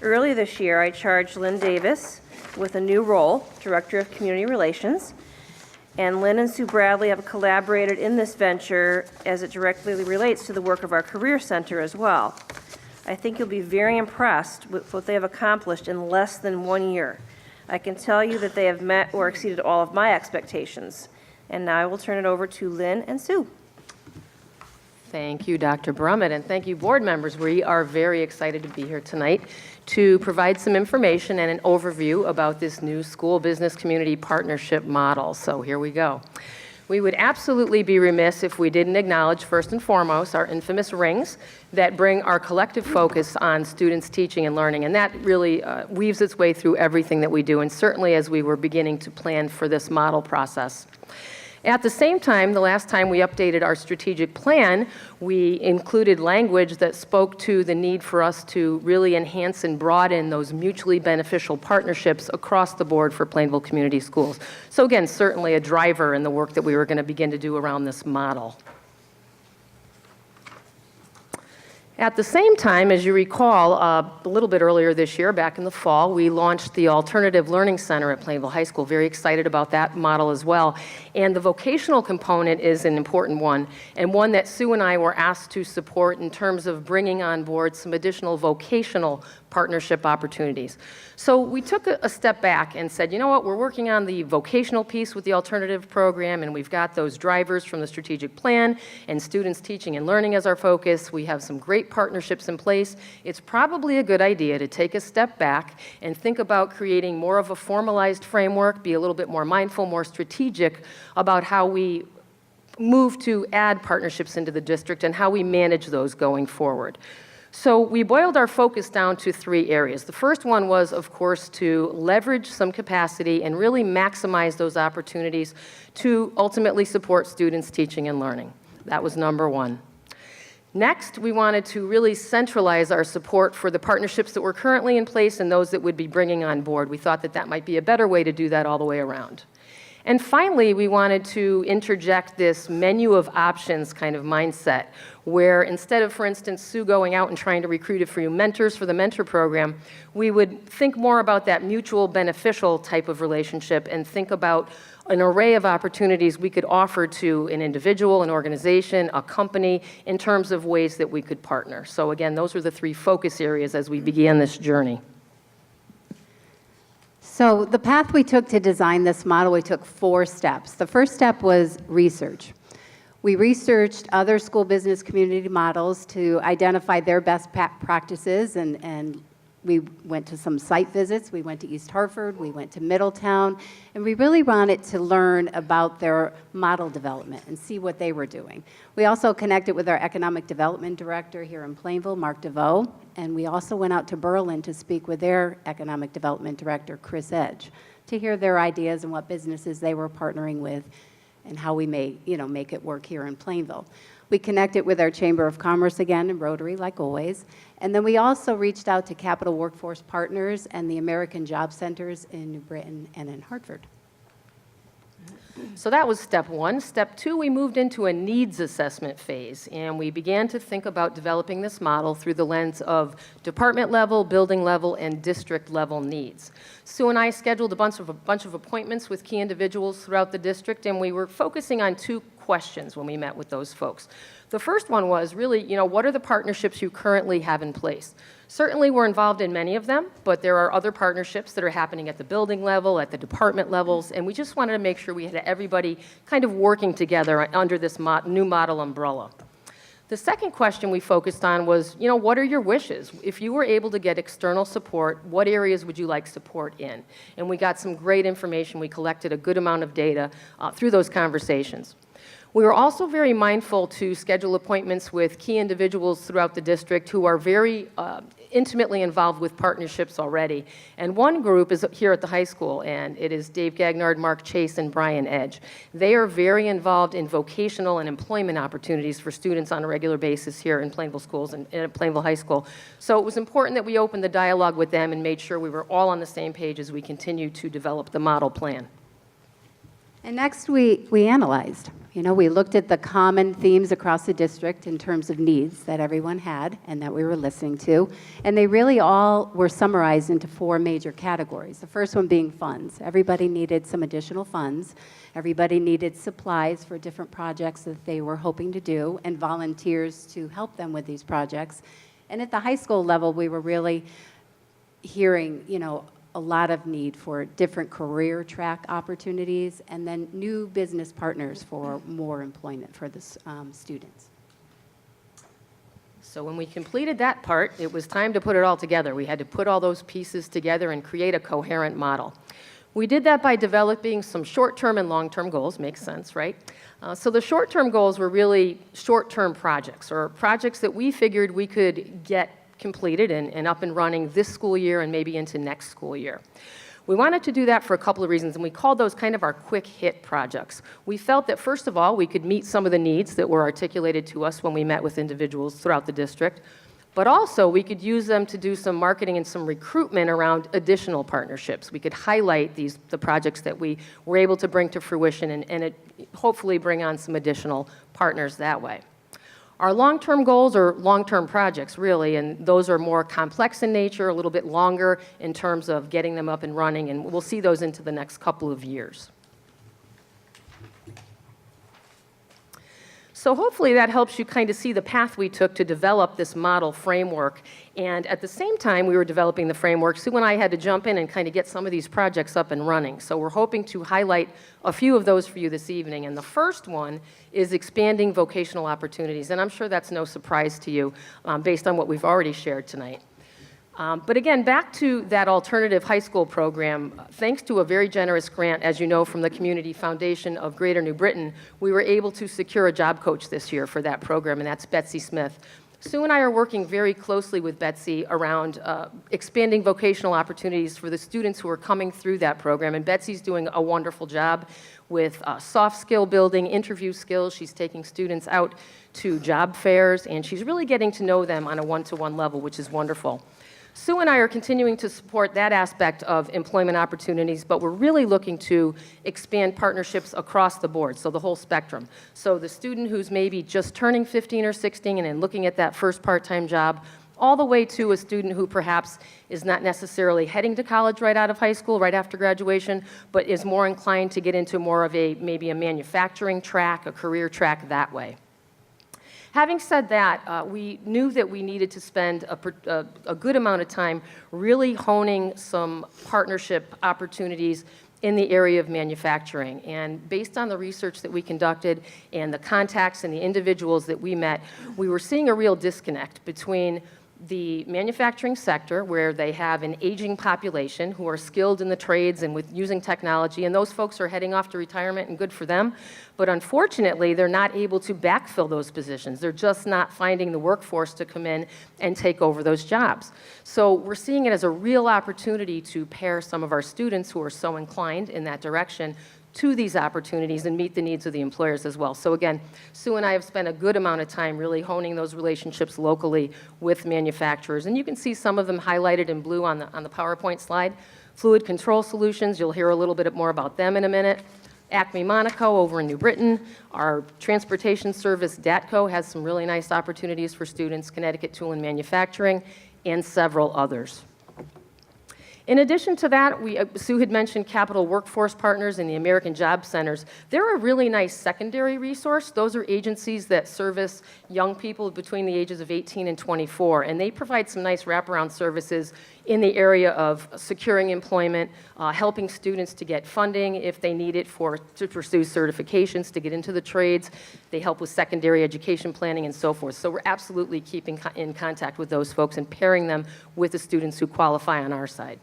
[SPEAKER 3] Early this year, I charged Lynn Davis with a new role, Director of Community Relations, and Lynn and Sue Bradley have collaborated in this venture as it directly relates to the work of our Career Center as well. I think you'll be very impressed with what they have accomplished in less than 1 year. I can tell you that they have met or exceeded all of my expectations. And now I will turn it over to Lynn and Sue.
[SPEAKER 8] Thank you, Dr. Brummett, and thank you, board members. We are very excited to be here tonight to provide some information and an overview about this new school business community partnership model. So here we go. We would absolutely be remiss if we didn't acknowledge, first and foremost, our infamous rings that bring our collective focus on students' teaching and learning. And that really weaves its way through everything that we do, and certainly as we were beginning to plan for this model process. At the same time, the last time we updated our strategic plan, we included language that spoke to the need for us to really enhance and broaden those mutually beneficial partnerships across the board for Plainville Community Schools. So again, certainly a driver in the work that we were going to begin to do around this model. At the same time, as you recall, a little bit earlier this year, back in the fall, we launched the Alternative Learning Center at Plainville High School. Very excited about that model as well. And the vocational component is an important one, and one that Sue and I were asked to support in terms of bringing on board some additional vocational partnership opportunities. So we took a step back and said, you know what, we're working on the vocational piece with the alternative program, and we've got those drivers from the strategic plan and students teaching and learning as our focus. We have some great partnerships in place. It's probably a good idea to take a step back and think about creating more of a formalized framework, be a little bit more mindful, more strategic about how we move to add partnerships into the district and how we manage those going forward. So we boiled our focus down to 3 areas. The first one was, of course, to leverage some capacity and really maximize those opportunities to ultimately support students' teaching and learning. That was number 1. Next, we wanted to really centralize our support for the partnerships that were currently in place and those that would be bringing on board. We thought that that might be a better way to do that all the way around. And finally, we wanted to interject this menu of options kind of mindset, where instead of, for instance, Sue going out and trying to recruit a few mentors for the mentor program, we would think more about that mutual beneficial type of relationship and think about an array of opportunities we could offer to an individual, an organization, a company, in terms of ways that we could partner. So again, those were the 3 focus areas as we began this journey.
[SPEAKER 9] So the path we took to design this model, we took 4 steps. The first step was research. We researched other school business community models to identify their best practices, and we went to some site visits. We went to East Hartford, we went to Middletown, and we really wanted to learn about their model development and see what they were doing. We also connected with our economic development director here in Plainville, Mark DeVoe, and we also went out to Berlin to speak with their economic development director, Chris Edge, to hear their ideas and what businesses they were partnering with and how we may, make it work here in Plainville. We connected with our Chamber of Commerce again and Rotary, like always. And then we also reached out to Capital Workforce Partners and the American Job Centers in New Britain and in Hartford.
[SPEAKER 8] So that was step 1. Step 2, we moved into a needs assessment phase, and we began to think about developing this model through the lens of department level, building level, and district level needs. Sue and I scheduled a bunch of appointments with key individuals throughout the district, and we were focusing on 2 questions when we met with those folks. The first one was really, what are the partnerships you currently have in place? Certainly we're involved in many of them, but there are other partnerships that are happening at the building level, at the department levels, and we just wanted to make sure we had everybody kind of working together under this new model umbrella. The second question we focused on was, what are your wishes? If you were able to get external support, what areas would you like support in? And we got some great information. We collected a good amount of data through those conversations. We were also very mindful to schedule appointments with key individuals throughout the district who are very intimately involved with partnerships already. And one group is here at the high school, and it is Dave Gagnard, Mark Chase, and Brian Edge. They are very involved in vocational and employment opportunities for students on a regular basis here in Plainville schools and at Plainville High School. So it was important that we opened the dialogue with them and made sure we were all on the same page as we continue to develop the model plan.
[SPEAKER 9] And next, we analyzed. We looked at the common themes across the district in terms of needs that everyone had and that we were listening to. And they really all were summarized into 4 major categories. The first one being funds. Everybody needed some additional funds. Everybody needed supplies for different projects that they were hoping to do and volunteers to help them with these projects. And at the high school level, we were really hearing, a lot of need for different career track opportunities and then new business partners for more employment for the students.
[SPEAKER 8] So when we completed that part, it was time to put it all together. We had to put all those pieces together and create a coherent model. We did that by developing some short-term and long-term goals. Makes sense, right? So the short-term goals were really short-term projects, or projects that we figured we could get completed and up and running this school year and maybe into next school year. We wanted to do that for a couple of reasons, and we called those kind of our quick hit projects. We felt that, first of all, we could meet some of the needs that were articulated to us when we met with individuals throughout the district, but also we could use them to do some marketing and some recruitment around additional partnerships. We could highlight the projects that we were able to bring to fruition and hopefully bring on some additional partners that way. Our long-term goals are long-term projects, really, and those are more complex in nature, a little bit longer in terms of getting them up and running, and we'll see those into the next couple of years. So hopefully that helps you kind of see the path we took to develop this model framework. And at the same time we were developing the framework, Sue and I had to jump in and kind of get some of these projects up and running. So we're hoping to highlight a few of those for you this evening. And the first one is expanding vocational opportunities. And I'm sure that's no surprise to you based on what we've already shared tonight. But again, back to that alternative high school program, thanks to a very generous grant, as you know, from the Community Foundation of Greater New Britain, we were able to secure a job coach this year for that program, and that's Betsy Smith. Sue and I are working very closely with Betsy around expanding vocational opportunities for the students who are coming through that program, and Betsy's doing a wonderful job with soft skill building, interview skills. She's taking students out to job fairs, and she's really getting to know them on a one-to-one level, which is wonderful. Sue and I are continuing to support that aspect of employment opportunities, but we're really looking to expand partnerships across the board, so the whole spectrum. So the student who's maybe just turning 15 or 16 and looking at that first part-time job, all the way to a student who perhaps is not necessarily heading to college right out of high school, right after graduation, but is more inclined to get into more of maybe a manufacturing track, a career track that way. Having said that, we knew that we needed to spend a good amount of time really honing some partnership opportunities in the area of manufacturing. And based on the research that we conducted and the contacts and the individuals that we met, we were seeing a real disconnect between the manufacturing sector, where they have an aging population who are skilled in the trades and with using technology, and those folks are heading off to retirement, and good for them. But unfortunately, they're not able to backfill those positions. They're just not finding the workforce to come in and take over those jobs. So we're seeing it as a real opportunity to pair some of our students who are so inclined in that direction to these opportunities and meet the needs of the employers as well. So again, Sue and I have spent a good amount of time really honing those relationships locally with manufacturers. And you can see some of them highlighted in blue on the PowerPoint slide. Fluid Control Solutions, you'll hear a little bit more about them in a minute. Acme Monaco over in New Britain. Our transportation service, DATCO, has some really nice opportunities for students, Connecticut Tool and Manufacturing, and several others. In addition to that, Sue had mentioned Capital Workforce Partners and the American Job Centers. They're a really nice secondary resource. Those are agencies that service young people between the ages of 18 and 24, and they provide some nice wraparound services in the area of securing employment, helping students to get funding if they need it to pursue certifications, to get into the trades. They help with secondary education planning and so forth. So we're absolutely keeping in contact with those folks and pairing them with the students who qualify on our side.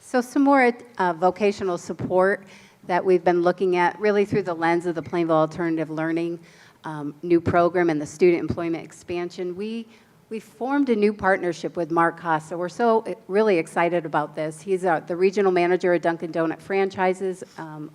[SPEAKER 9] So some more vocational support that we've been looking at really through the lens of the Plainville Alternative Learning new program and the student employment expansion. We We formed a new partnership with Mark Costa. We're so really excited about this. He's the regional manager of Dunkin' Donut franchises,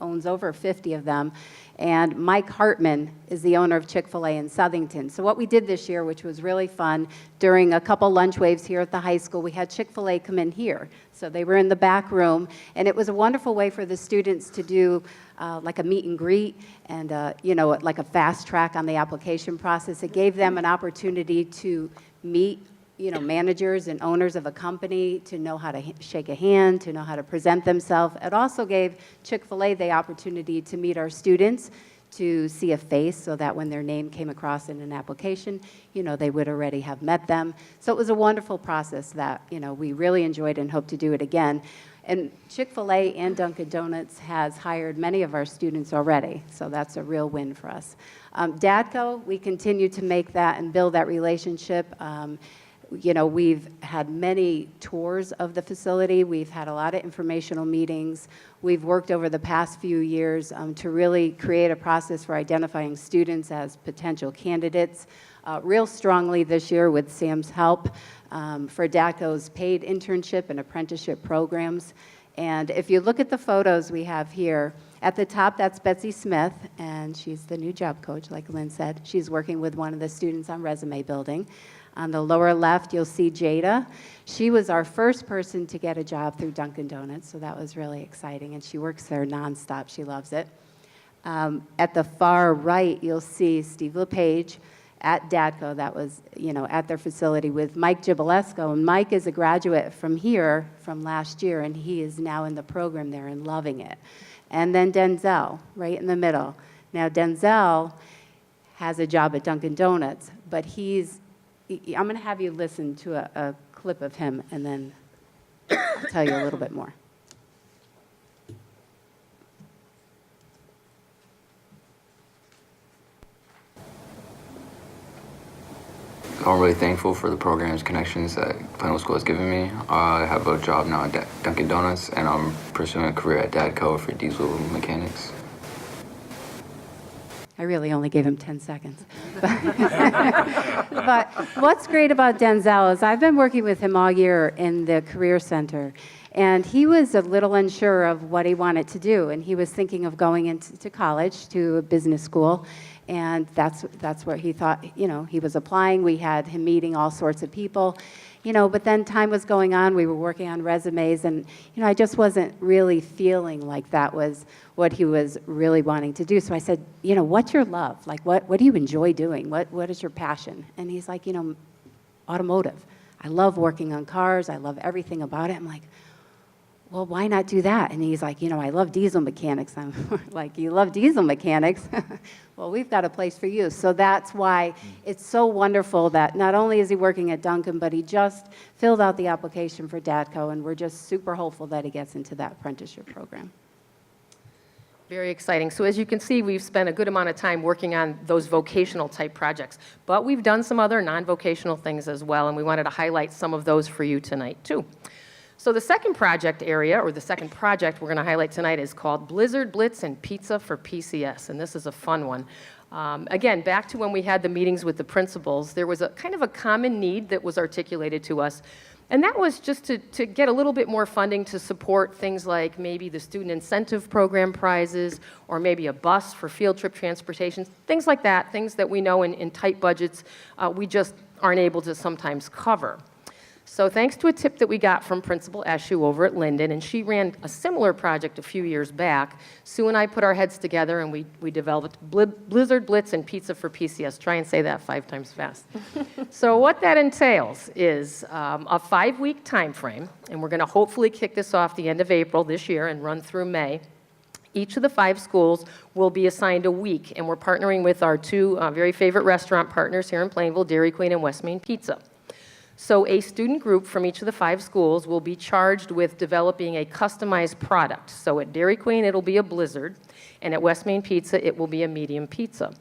[SPEAKER 9] owns over 50 of them. And Mike Hartman is the owner of Chick-fil-A in Southington. So what we did this year, which was really fun, during a couple lunch waves here at the high school, we had Chick-fil-A come in here. So they were in the back room, and it was a wonderful way for the students to do like a meet and greet and, like a fast track on the application process. It gave them an opportunity to meet managers and owners of a company, to know how to shake a hand, to know how to present themselves. It also gave Chick-fil-A the opportunity to meet our students, to see a face so that when their name came across in an application, they would already have met them. So it was a wonderful process that, we really enjoyed and hope to do it again. And Chick-fil-A and Dunkin' Donuts has hired many of our students already, so that's a real win for us. DADCO, we continue to make that and build that relationship. We've had many tours of the facility. We've had a lot of informational meetings. We've worked over the past few years to really create a process for identifying students as potential candidates. Real strongly this year with Sam's help for DADCO's paid internship and apprenticeship programs. And if you look at the photos we have here, at the top, that's Betsy Smith, and she's the new job coach, like Lynn said. She's working with one of the students on resume building. On the lower left, you'll see Jada. She was our first person to get a job through Dunkin' Donuts, so that was really exciting, and she works there nonstop. She loves it. At the far right, you'll see Steve LePage at DADCO. That was, at their facility with Mike Gibalesco. And Mike is a graduate from here from last year, and he is now in the program there and loving it. And then Denzel, right in the middle. Now, Denzel has a job at Dunkin' Donuts, but I'm going to have you listen to a clip of him, and then I'll tell you a little bit more.
[SPEAKER 10] I'm really thankful for the programs, connections that Plano School has given me. I have a job now at Dunkin' Donuts, and I'm pursuing a career at DADCO for diesel mechanics.
[SPEAKER 9] I really only gave him 10 seconds. But what's great about Denzel is I've been working with him all year in the Career Center, and he was a little unsure of what he wanted to do, and he was thinking of going into college, to a business school, and that's where he thought, he was applying. We had him meeting all sorts of people, but then time was going on. We were working on resumes, and, I just wasn't really feeling like that was what he was really wanting to do. So I said, what's your love? Like, what do you enjoy doing? What is your passion? And he's like, automotive. I love working on cars. I love everything about it. I'm like, well, why not do that? And he's like, I love diesel mechanics. I'm like, you love diesel mechanics? Well, we've got a place for you. So that's why it's so wonderful that not only is he working at Dunkin', but he just filled out the application for DADCO, and we're just super hopeful that he gets into that apprenticeship program.
[SPEAKER 8] Very exciting. So as you can see, we've spent a good amount of time working on those vocational type projects, but we've done some other non-vocational things as well, and we wanted to highlight some of those for you tonight too. So the second project area, or the second project we're going to highlight tonight, is called Blizzard Blitz and Pizza for PCS, and this is a fun one. Again, back to when we had the meetings with the principals, there was a kind of a common need that was articulated to us, and that was just to get a little bit more funding to support things like maybe the student incentive program prizes, or maybe a bus for field trip transportation, things like that, things that we know in tight budgets we just aren't able to sometimes cover. So thanks to a tip that we got from Principal Eshu over at Linden, and she ran a similar project a few years back, Sue and I put our heads together and we developed Blizzard Blitz and Pizza for PCS. Try and say that 5 times fast. So what that entails is a 5-week time frame, and we're going to hopefully kick this off the end of April this year and run through May. Each of the 5 schools will be assigned a week, and we're partnering with our 2 very favorite restaurant partners here in Plainville, Dairy Queen and West Main Pizza. So a student group from each of the 5 schools will be charged with developing a customized product. So at Dairy Queen, it'll be a Blizzard, and at West Main Pizza, it will be a medium pizza.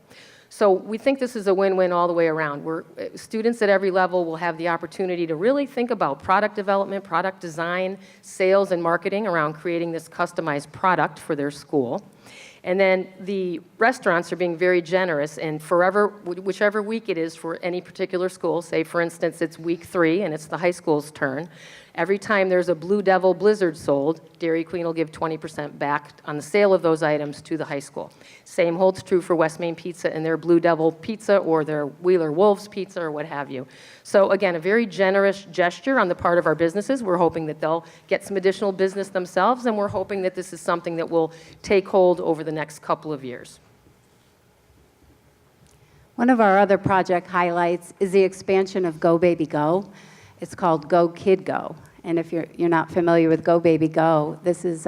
[SPEAKER 8] So we think this is a win-win all the way around. Students at every level will have the opportunity to really think about product development, product design, sales, and marketing around creating this customized product for their school. And then the restaurants are being very generous, and whichever week it is for any particular school, say for instance it's week 3 and it's the high school's turn, every time there's a Blue Devil Blizzard sold, Dairy Queen will give 20% back on the sale of those items to the high school. Same holds true for West Main Pizza and their Blue Devil Pizza or their Wheeler Wolves Pizza or what have you. So again, a very generous gesture on the part of our businesses. We're hoping that they'll get some additional business themselves, and we're hoping that this is something that will take hold over the next couple of years.
[SPEAKER 9] One of our other project highlights is the expansion of Go Baby Go. It's called Go Kid Go. And if you're not familiar with Go Baby Go, this is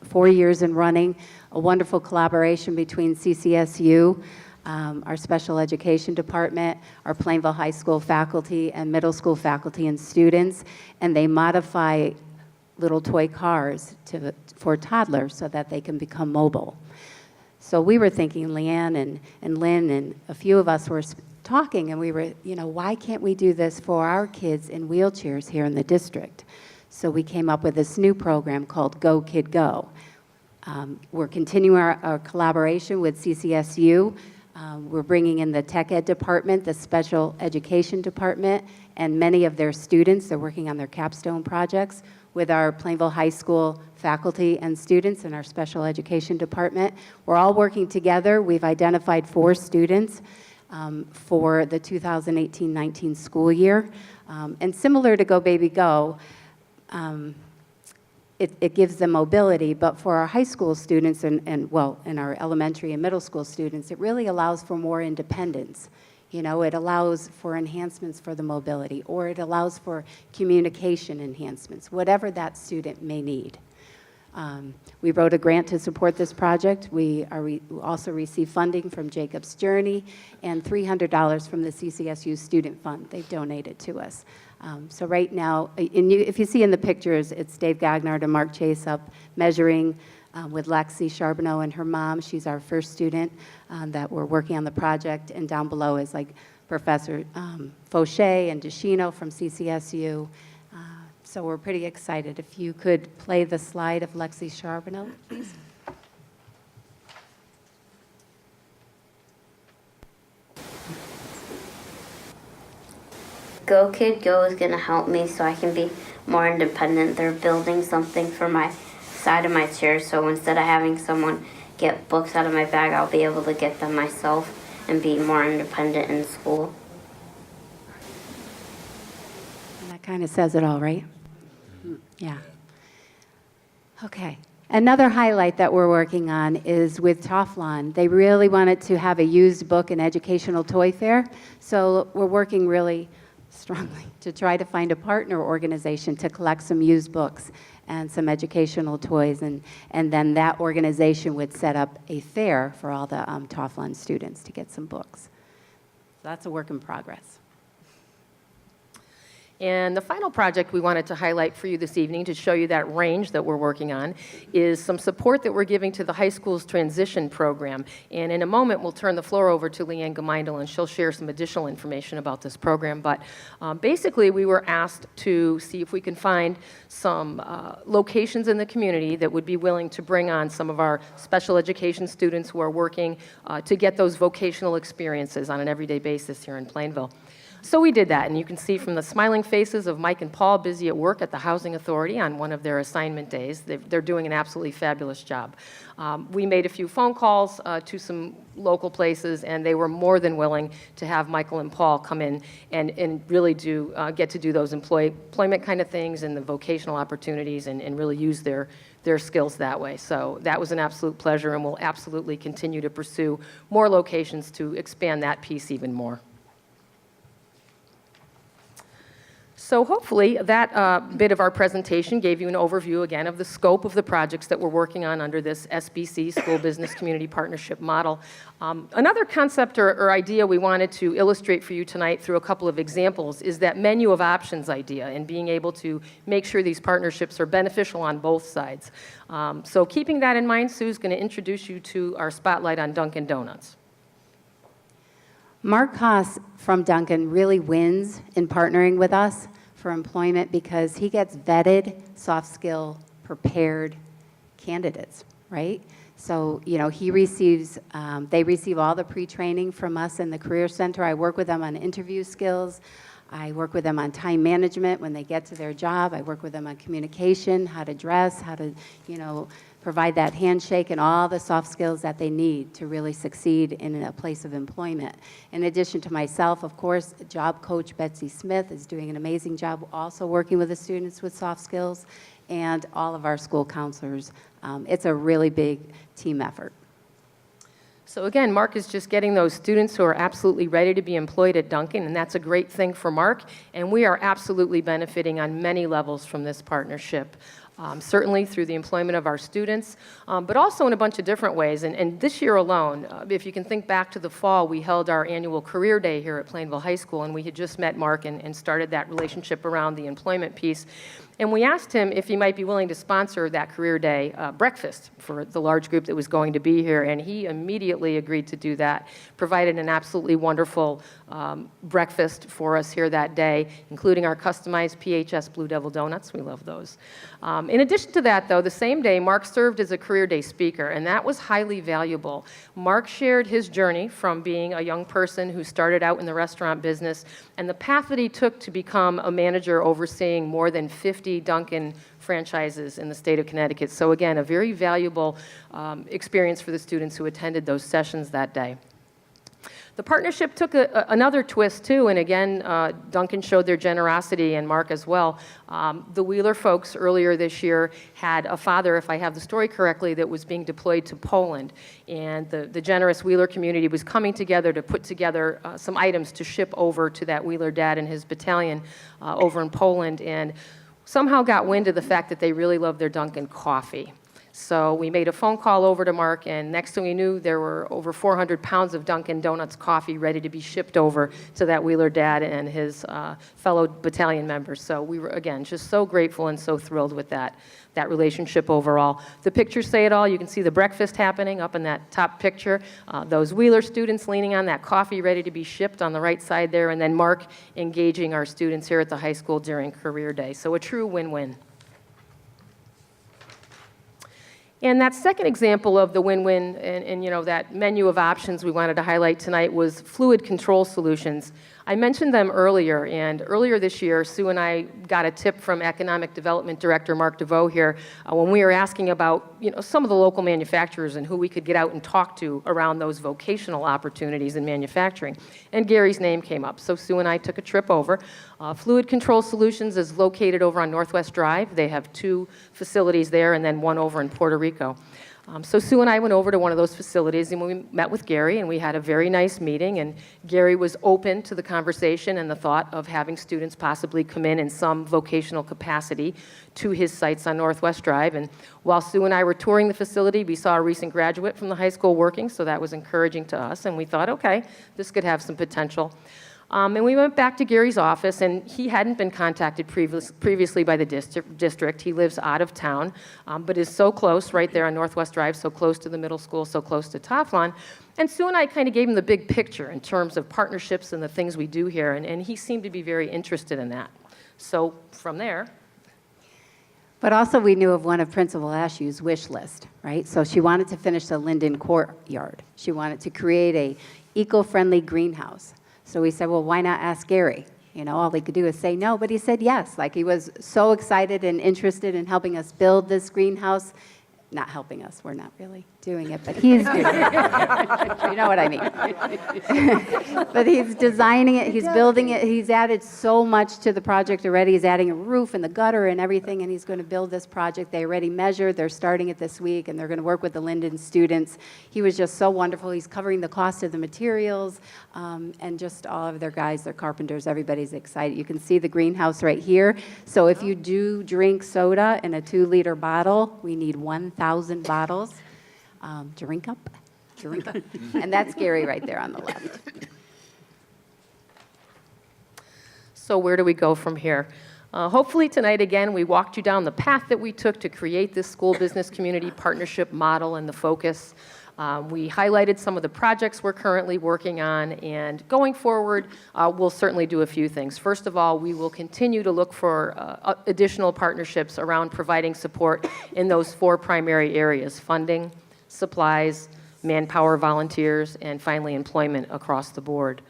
[SPEAKER 9] 4 years in running, a wonderful collaboration between CCSU, our special education department, our Plainville High School faculty, and middle school faculty and students. And they modify little toy cars for toddlers so that they can become mobile. So we were thinking, Leanne and Lynn and a few of us were talking, and we were, why can't we do this for our kids in wheelchairs here in the district? So we came up with this new program called Go Kid Go. We're continuing our collaboration with CCSU. We're bringing in the tech ed department, the special education department, and many of their students. They're working on their capstone projects with our Plainville High School faculty and students in our special education department. We're all working together. We've identified 4 students for the 2018-19 school year. And similar to Go Baby Go, it gives them mobility, but for our high school students and our elementary and middle school students, it really allows for more independence. It allows for enhancements for the mobility, or it allows for communication enhancements, whatever that student may need. We wrote a grant to support this project. We also received funding from Jacob's Journey and $300 from the CCSU Student Fund. They've donated to us. So right now, if you see in the pictures, it's Dave Gagnard and Mark Chase up measuring with Lexi Charbonneau and her mom. She's our first student that we're working on the project. And down below is like Professor Fauché and DeShino from CCSU. So we're pretty excited. If you could play the slide of Lexi Charbonneau, please.
[SPEAKER 11] Go Kid Go is going to help me so I can be more independent. They're building something for my side of my chair, so instead of having someone get books out of my bag, I'll be able to get them myself and be more independent in school.
[SPEAKER 9] And that kind of says it all, right? Yeah. Okay. Another highlight that we're working on is with Toflon. They really wanted to have a used book and educational toy fair, so we're working really strongly to try to find a partner organization to collect some used books and some educational toys, and then that organization would set up a fair for all the Toflon students to get some books. So that's a work in progress.
[SPEAKER 8] And the final project we wanted to highlight for you this evening to show you that range that we're working on is some support that we're giving to the high school's transition program. And in a moment, we'll turn the floor over to Leanne Gemeindl, and she'll share some additional information about this program. But basically, we were asked to see if we can find some locations in the community that would be willing to bring on some of our special education students who are working to get those vocational experiences on an everyday basis here in Plainville. So we did that, and you can see from the smiling faces of Mike and Paul busy at work at the Housing Authority on one of their assignment days. They're doing an absolutely fabulous job. We made a few phone calls to some local places, and they were more than willing to have Michael and Paul come in and really get to do those employment kind of things and the vocational opportunities and really use their skills that way. So that was an absolute pleasure, and we'll absolutely continue to pursue more locations to expand that piece even more. So hopefully that bit of our presentation gave you an overview again of the scope of the projects that we're working on under this SBC, School Business Community Partnership Model. Another concept or idea we wanted to illustrate for you tonight through a couple of examples is that menu of options idea and being able to make sure these partnerships are beneficial on both sides. So keeping that in mind, Sue's going to introduce you to our spotlight on Dunkin' Donuts.
[SPEAKER 9] Mark Haas from Dunkin' really wins in partnering with us for employment because he gets vetted, soft skill, prepared candidates, right? So, you know, he receives, they receive all the pre-training from us in the Career Center. I work with them on interview skills. I work with them on time management when they get to their job. I work with them on communication, how to dress, how to, you know, provide that handshake and all the soft skills that they need to really succeed in a place of employment. In addition to myself, of course, job coach Betsy Smith is doing an amazing job also working with the students with soft skills, and all of our school counselors. It's a really big team effort.
[SPEAKER 8] So again, Mark is just getting those students who are absolutely ready to be employed at Duncan, and that's a great thing for Mark, and we are absolutely benefiting on many levels from this partnership. Certainly through the employment of our students, but also in a bunch of different ways. And this year alone, if you can think back to the fall, we held our annual career day here at Plainville High School, and we had just met Mark and started that relationship around the employment piece. And we asked him if he might be willing to sponsor that career day breakfast for the large group that was going to be here, and he immediately agreed to do that, provided an absolutely wonderful breakfast for us here that day, including our customized PHS Blue Devil donuts. We love those. In addition to that, though, the same day, Mark served as a career day speaker, and that was highly valuable. Mark shared his journey from being a young person who started out in the restaurant business and the path that he took to become a manager overseeing more than 50 Dunkin' franchises in the state of Connecticut. So again, a very valuable experience for the students who attended those sessions that day. The partnership took another twist, too, and again, Duncan showed their generosity, and Mark as well. The Wheeler folks earlier this year had a father, if I have the story correctly, that was being deployed to Poland, and the generous Wheeler community was coming together to put together some items to ship over to that Wheeler dad and his battalion over in Poland, and somehow got wind of the fact that they really love their Dunkin' coffee. So we made a phone call over to Mark, and next thing we knew, there were over 400 pounds of Dunkin' Donuts coffee ready to be shipped over to that Wheeler dad and his fellow battalion members. So we were, again, just so grateful and so thrilled with that relationship overall. The pictures say it all. You can see the breakfast happening up in that top picture, those Wheeler students leaning on that coffee ready to be shipped on the right side there, and then Mark engaging our students here at the high school during career day. So a true win-win. And that second example of the win-win and you know, that menu of options we wanted to highlight tonight was Fluid Control Solutions. I mentioned them earlier, and earlier this year, Sue and I got a tip from Economic Development Director Mark DeVoe here when we were asking about, you know, some of the local manufacturers and who we could get out and talk to around those vocational opportunities in manufacturing. And Gary's name came up, so Sue and I took a trip over. Fluid Control Solutions is located over on Northwest Drive. They have 2 facilities there and then one over in Puerto Rico. So Sue and I went over to one of those facilities, and we met with Gary, and we had a very nice meeting, and Gary was open to the conversation and the thought of having students possibly come in some vocational capacity to his sites on Northwest Drive. And while Sue and I were touring the facility, we saw a recent graduate from the high school working, so that was encouraging to us, and we thought, okay, this could have some potential. And we went back to Gary's office, and he hadn't been contacted previously by the district. He lives out of town, but is so close, right there on Northwest Drive, so close to the middle school, so close to Toflon. And Sue and I kind of gave him the big picture in terms of partnerships and the things we do here, and he seemed to be very interested in that. So from there.
[SPEAKER 9] But also we knew of one of Principal Ashew's wish list, right? So she wanted to finish the Linden courtyard. She wanted to create a eco-friendly greenhouse. So we said, well, why not ask Gary? You know, all he could do is say no, but he said yes. Like, he was so excited and interested in helping us build this greenhouse. Not helping us, we're not really doing it, but he's doing it. You know what I mean. But he's designing it, he's building it, he's added so much to the project already. He's adding a roof and the gutter and everything, and he's going to build this project. They already measured, they're starting it this week, and they're going to work with the Linden students. He was just so wonderful. He's covering the cost of the materials, and just all of their guys, their carpenters, everybody's excited. You can see the greenhouse right here. So if you do drink soda in a 2-liter bottle, we need 1,000 bottles. Drink up. And that's Gary right there on the left.
[SPEAKER 8] So where do we go from here? Hopefully tonight, again, we walked you down the path that we took to create this school business community partnership model and the focus. We highlighted some of the projects we're currently working on, and going forward, we'll certainly do a few things. First of all, we will continue to look for additional partnerships around providing support in those 4 primary areas: funding, supplies, manpower, volunteers, and finally, employment across the board.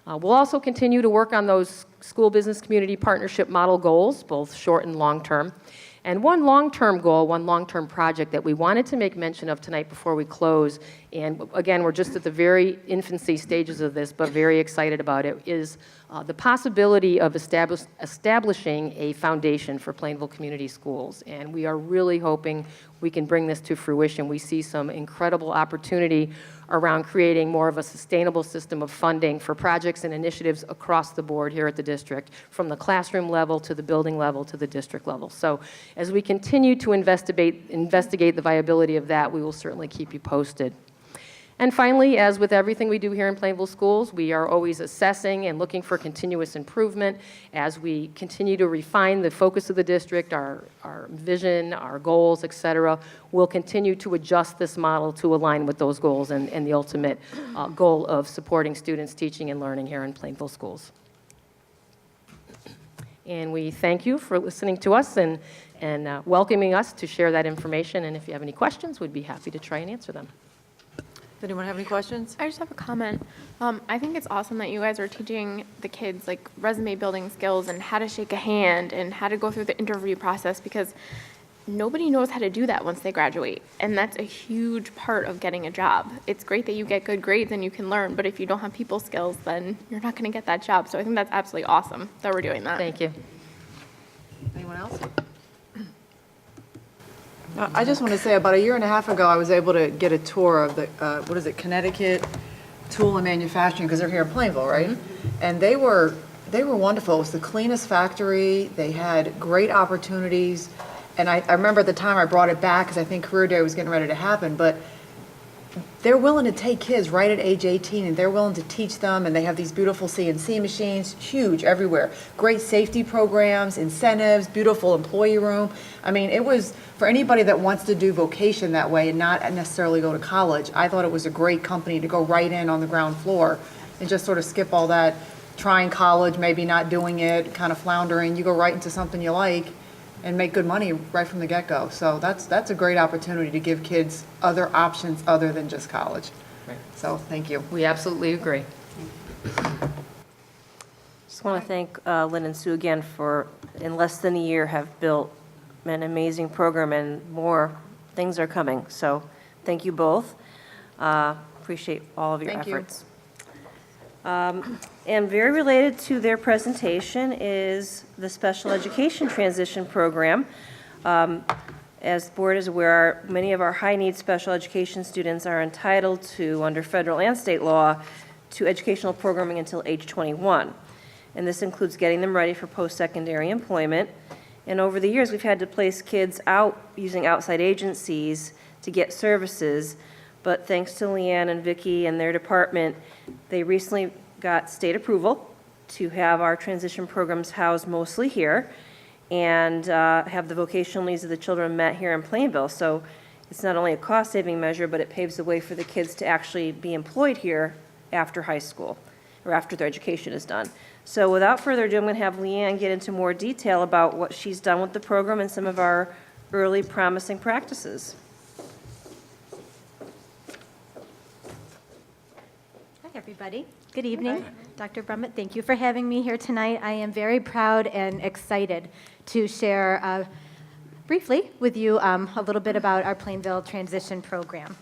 [SPEAKER 8] We'll also continue to work on those school business community partnership model goals, both short and long term. And one long-term goal, one long-term project that we wanted to make mention of tonight before we close, and again, we're just at the very infancy stages of this, but very excited about it, is the possibility of establishing a foundation for Plainville Community Schools. And we are really hoping we can bring this to fruition. We see some incredible opportunity around creating more of a sustainable system of funding for projects and initiatives across the board here at the district, from the classroom level to the building level to the district level. So as we continue to investigate the viability of that, we will certainly keep you posted. And finally, as with everything we do here in Plainville Schools, we are always assessing and looking for continuous improvement as we continue to refine the focus of the district, our vision, our goals, et cetera. We'll continue to adjust this model to align with those goals and the ultimate goal of supporting students' teaching and learning here in Plainville Schools. And we thank you for listening to us and welcoming us to share that information. And if you have any questions, we'd be happy to try and answer them.
[SPEAKER 1] Does anyone have any questions?
[SPEAKER 12] I just have a comment. I think it's awesome that you guys are teaching the kids like resume building skills and how to shake a hand and how to go through the interview process, because nobody knows how to do that once they graduate. And that's a huge part of getting a job. It's great that you get good grades and you can learn, but if you don't have people skills, then you're not going to get that job. So I think that's absolutely awesome that we're doing that.
[SPEAKER 8] Thank you.
[SPEAKER 1] Anyone else? I just want to say, about a year and a half ago, I was able to get a tour of the, Connecticut Tool and Manufacturing, because they're here in Plainville, right? And they were wonderful. It was the cleanest factory. They had great opportunities. And I remember at the time I brought it back because I think Career Day was getting ready to happen, but they're willing to take kids right at age 18, and they're willing to teach them, and they have these beautiful CNC machines, huge everywhere. Great safety programs, incentives, beautiful employee room. I mean, it was, for anybody that wants to do vocation that way and not necessarily go to college, I thought it was a great company to go right in on the ground floor and just sort of skip all that trying college, maybe not doing it, kind of floundering. You go right into something you like and make good money right from the get-go. So that's a great opportunity to give kids other options other than just college.
[SPEAKER 8] Right.
[SPEAKER 1] So thank you.
[SPEAKER 8] We absolutely agree.
[SPEAKER 3] Just want to thank Lynn and Sue again for, in less than a year, have built an amazing program, and more things are coming. So thank you both. Appreciate all of your
[SPEAKER 1] Thank you.
[SPEAKER 3] efforts. And very related to their presentation is the Special Education Transition Program. As the board is aware, many of our high-needs special education students are entitled to, under federal and state law, to educational programming until age 21. And this includes getting them ready for post-secondary employment. And over the years, we've had to place kids out using outside agencies to get services. But thanks to Leanne and Vicki and their department, they recently got state approval to have our transition programs housed mostly here and have the vocational needs of the children met here in Plainville. So it's not only a cost-saving measure, but it paves the way for the kids to actually be employed here after high school or after their education is done. So without further ado, I'm going to have Leanne get into more detail about what she's done with the program and some of our early promising practices.
[SPEAKER 13] Hi, everybody. Good evening. Dr. Brummett, thank you for having me here tonight. I am very proud and excited to share briefly with you a little bit about our Plainville Transition Program.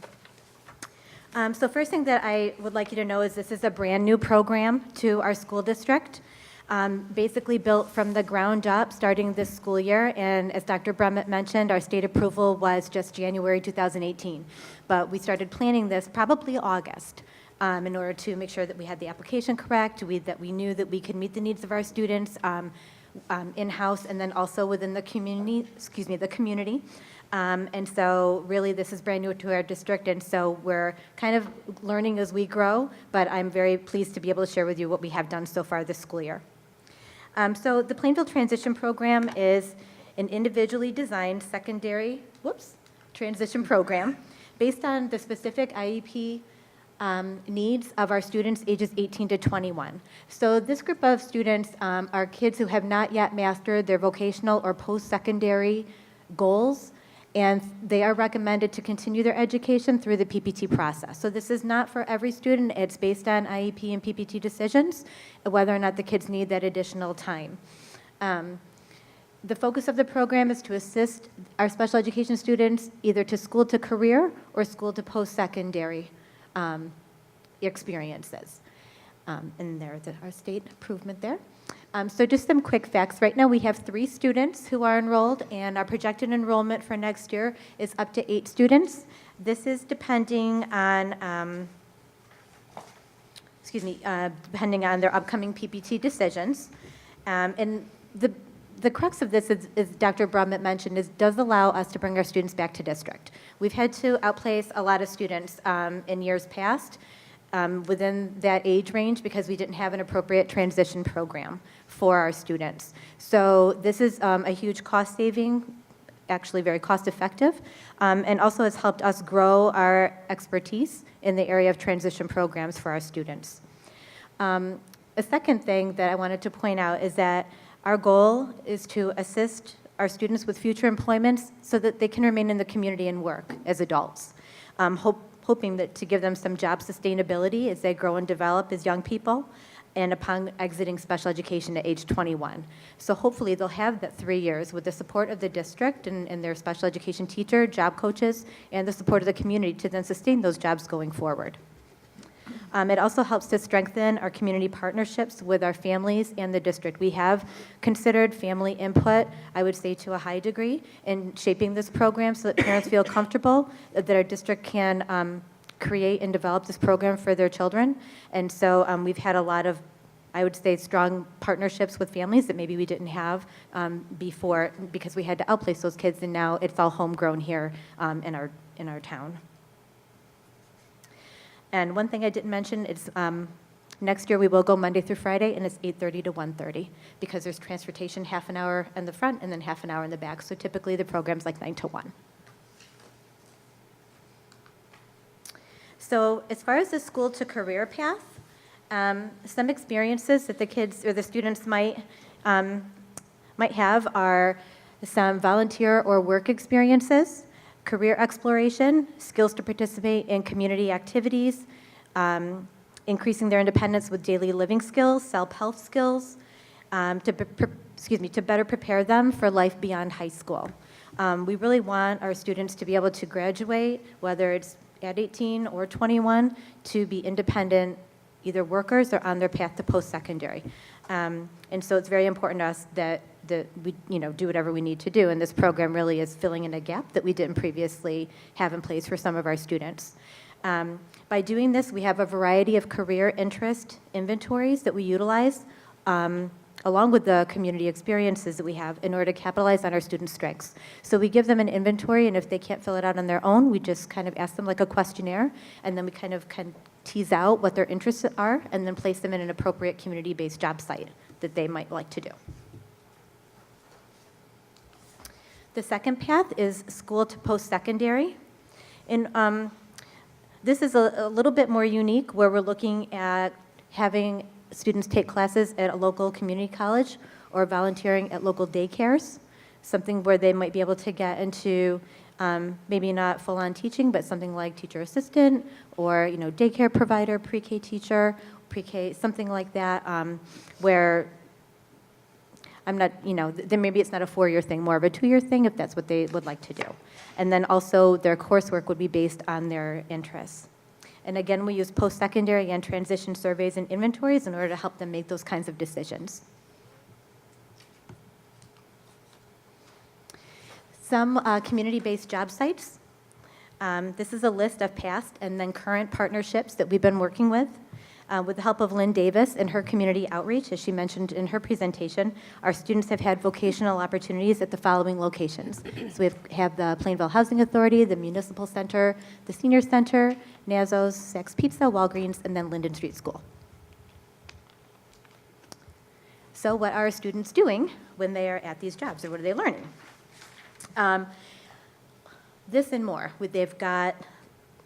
[SPEAKER 13] So first thing that I would like you to know is this is a brand new program to our school district, basically built from the ground up starting this school year. And as Dr. Brummett mentioned, our state approval was just January 2018. But we started planning this probably August. In order to make sure that we had the application correct, that we knew that we could meet the needs of our students in-house and then also within the community, and so really this is brand new to our district, and so we're kind of learning as we grow, but I'm very pleased to be able to share with you what we have done so far this school year. So the Plainville Transition Program is an individually designed secondary transition program based on the specific IEP needs of our students ages 18 to 21. So this group of students are kids who have not yet mastered their vocational or post-secondary goals, and they are recommended to continue their education through the PPT process. So this is not for every student. It's based on IEP and PPT decisions, whether or not the kids need that additional time. The focus of the program is to assist our special education students either to school to career or school to post-secondary experiences. And there's our state improvement there. So just some quick facts. Right now we have 3 students who are enrolled, and our projected enrollment for next year is up to 8 students. This is depending on, depending on their upcoming PPT decisions. And the crux of this is Dr. Brummett mentioned, does allow us to bring our students back to district. We've had to outplace a lot of students in years past within that age range because we didn't have an appropriate transition program for our students. So this is a huge cost saving, actually very cost effective, and also has helped us grow our expertise in the area of transition programs for our students. A second thing that I wanted to point out is that our goal is to assist our students with future employments so that they can remain in the community and work as adults, hoping that to give them some job sustainability as they grow and develop as young people and upon exiting special education at age 21. So hopefully they'll have that 3 years with the support of the district and their special education teacher, job coaches, and the support of the community to then sustain those jobs going forward. It also helps to strengthen our community partnerships with our families and the district. We have considered family input, I would say to a high degree, in shaping this program so that parents feel comfortable that our district can create and develop this program for their children. And so we've had a lot of, I would say, strong partnerships with families that maybe we didn't have before because we had to outplace those kids, and now it's all homegrown here in our town. And one thing I didn't mention is next year we will go Monday through Friday, and it's 8:30 to 1:30 because there's transportation half an hour in the front and then half an hour in the back. So typically the program's like 9 to 1. So as far as the school to career path, some experiences that the kids or the students might have are some volunteer or work experiences, career exploration, skills to participate in community activities, increasing their independence with daily living skills, self-help skills, to better prepare them for life beyond high school. We really want our students to be able to graduate, whether it's at 18 or 21, to be independent, either workers or on their path to post-secondary. And so it's very important to us that we do whatever we need to do, and this program really is filling in a gap that we didn't previously have in place for some of our students. By doing this, we have a variety of career interest inventories that we utilize, along with the community experiences that we have in order to capitalize on our students' strengths. So we give them an inventory, and if they can't fill it out on their own, we just kind of ask them like a questionnaire, and then we kind of tease out what their interests are, and then place them in an appropriate community-based job site that they might like to do. The second path is school to post-secondary. And this is a little bit more unique, where we're looking at having students take classes at a local community college or volunteering at local daycares, something where they might be able to get into maybe not full-on teaching, but something like teacher assistant or daycare provider, pre-K teacher, pre-K, something like that, where I'm not, then maybe it's not a 4-year thing, more of a 2-year thing if that's what they would like to do. And then also their coursework would be based on their interests. And again, we use post-secondary and transition surveys and inventories in order to help them make those kinds of decisions. Some community-based job sites. This is a list of past and then current partnerships that we've been working with. With the help of Lynn Davis and her community outreach, as she mentioned in her presentation, our students have had vocational opportunities at the following locations. So we have the Plainville Housing Authority, the Municipal Center, the Senior Center, Nazos, Saks Pizza, Walgreens, and then Linden Street School. So what are students doing when they are at these jobs, or what are they learning? This and more. They've got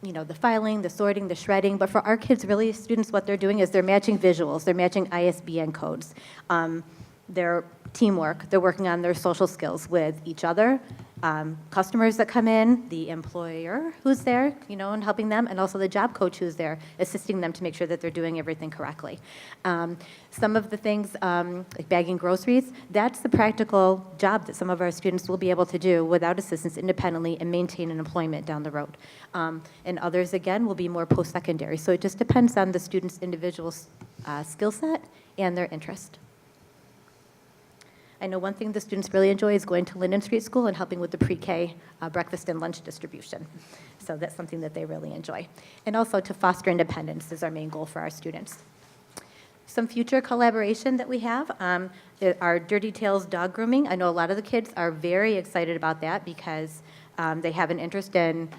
[SPEAKER 13] the filing, the sorting, the shredding, but for our kids, really, students, what they're doing is they're matching visuals, they're matching ISBN codes. their teamwork. They're working on their social skills with each other, customers that come in, the employer who's there, and helping them, and also the job coach who's there, assisting them to make sure that they're doing everything correctly. Some of the things, like bagging groceries, that's the practical job that some of our students will be able to do without assistance independently and maintain an employment down the road. And others, again, will be more post-secondary. So it just depends on the student's individual skill set and their interest. I know one thing the students really enjoy is going to Linden Street School and helping with the pre-K breakfast and lunch distribution. So that's something that they really enjoy. And also to foster independence is our main goal for our students. Some future collaboration that we have, our Dirty Tails dog grooming. I know a lot of the kids are very excited about that because they have an interest in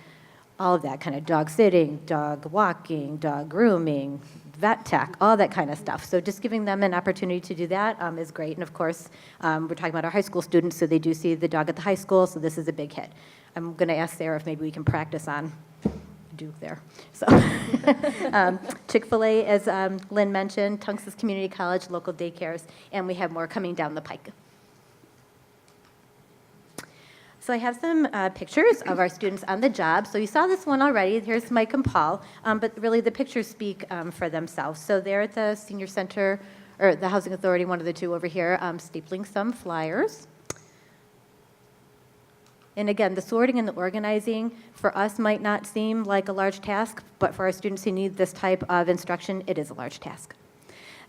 [SPEAKER 13] all of that kind of dog sitting, dog walking, dog grooming, vet tech, all that kind of stuff. So just giving them an opportunity to do that is great. And of course, we're talking about our high school students, so they do see the dog at the high school, so this is a big hit. I'm going to ask Sarah if maybe we can practice on Duke there. So Chick-fil-A, as Lynn mentioned, Tungus Community College, local daycares, and we have more coming down the pike. So I have some pictures of our students on the job. So you saw this one already. Here's Mike and Paul, but really the pictures speak for themselves. So they're at the Senior Center, or the Housing Authority, one of the two over here, stapling some flyers. And again, the sorting and the organizing for us might not seem like a large task, but for our students who need this type of instruction, it is a large task.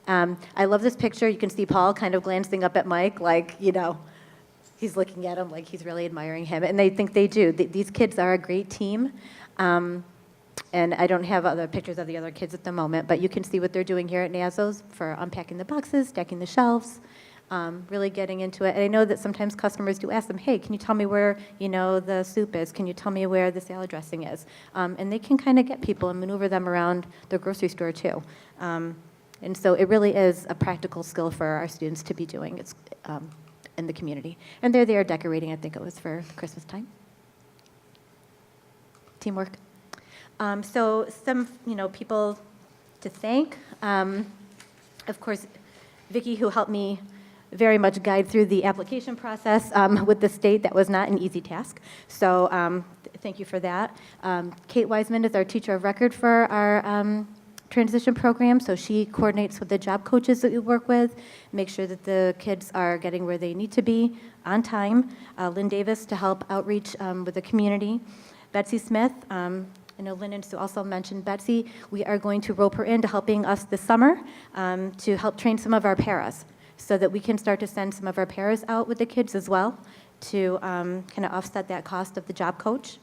[SPEAKER 13] I love this picture. You can see Paul kind of glancing up at Mike like, he's looking at him like he's really admiring him, and they think they do. These kids are a great team, and I don't have other pictures of the other kids at the moment, but you can see what they're doing here at NASO's for unpacking the boxes, stacking the shelves, really getting into it. And I know that sometimes customers do ask them, hey, can you tell me where, the soup is? Can you tell me where the salad dressing is? And they can kind of get people and maneuver them around the grocery store too. And so it really is a practical skill for our students to be doing. It's in the community. And they're there decorating, I think it was for Christmas time. Teamwork. So some, people to thank. Of course, Vicki, who helped me very much guide through the application process with the state. That was not an easy task. So thank you for that. Kate Wiseman is our teacher of record for our transition program, so she coordinates with the job coaches that we work with, make sure that the kids are getting where they need to be on time. Lynn Davis to help outreach with the community. Betsy Smith, I know Lynn and Sue also mentioned Betsy. We are going to rope her into helping us this summer to help train some of our paras so that we can start to send some of our paras out with the kids as well to kind of offset that cost of the job coach.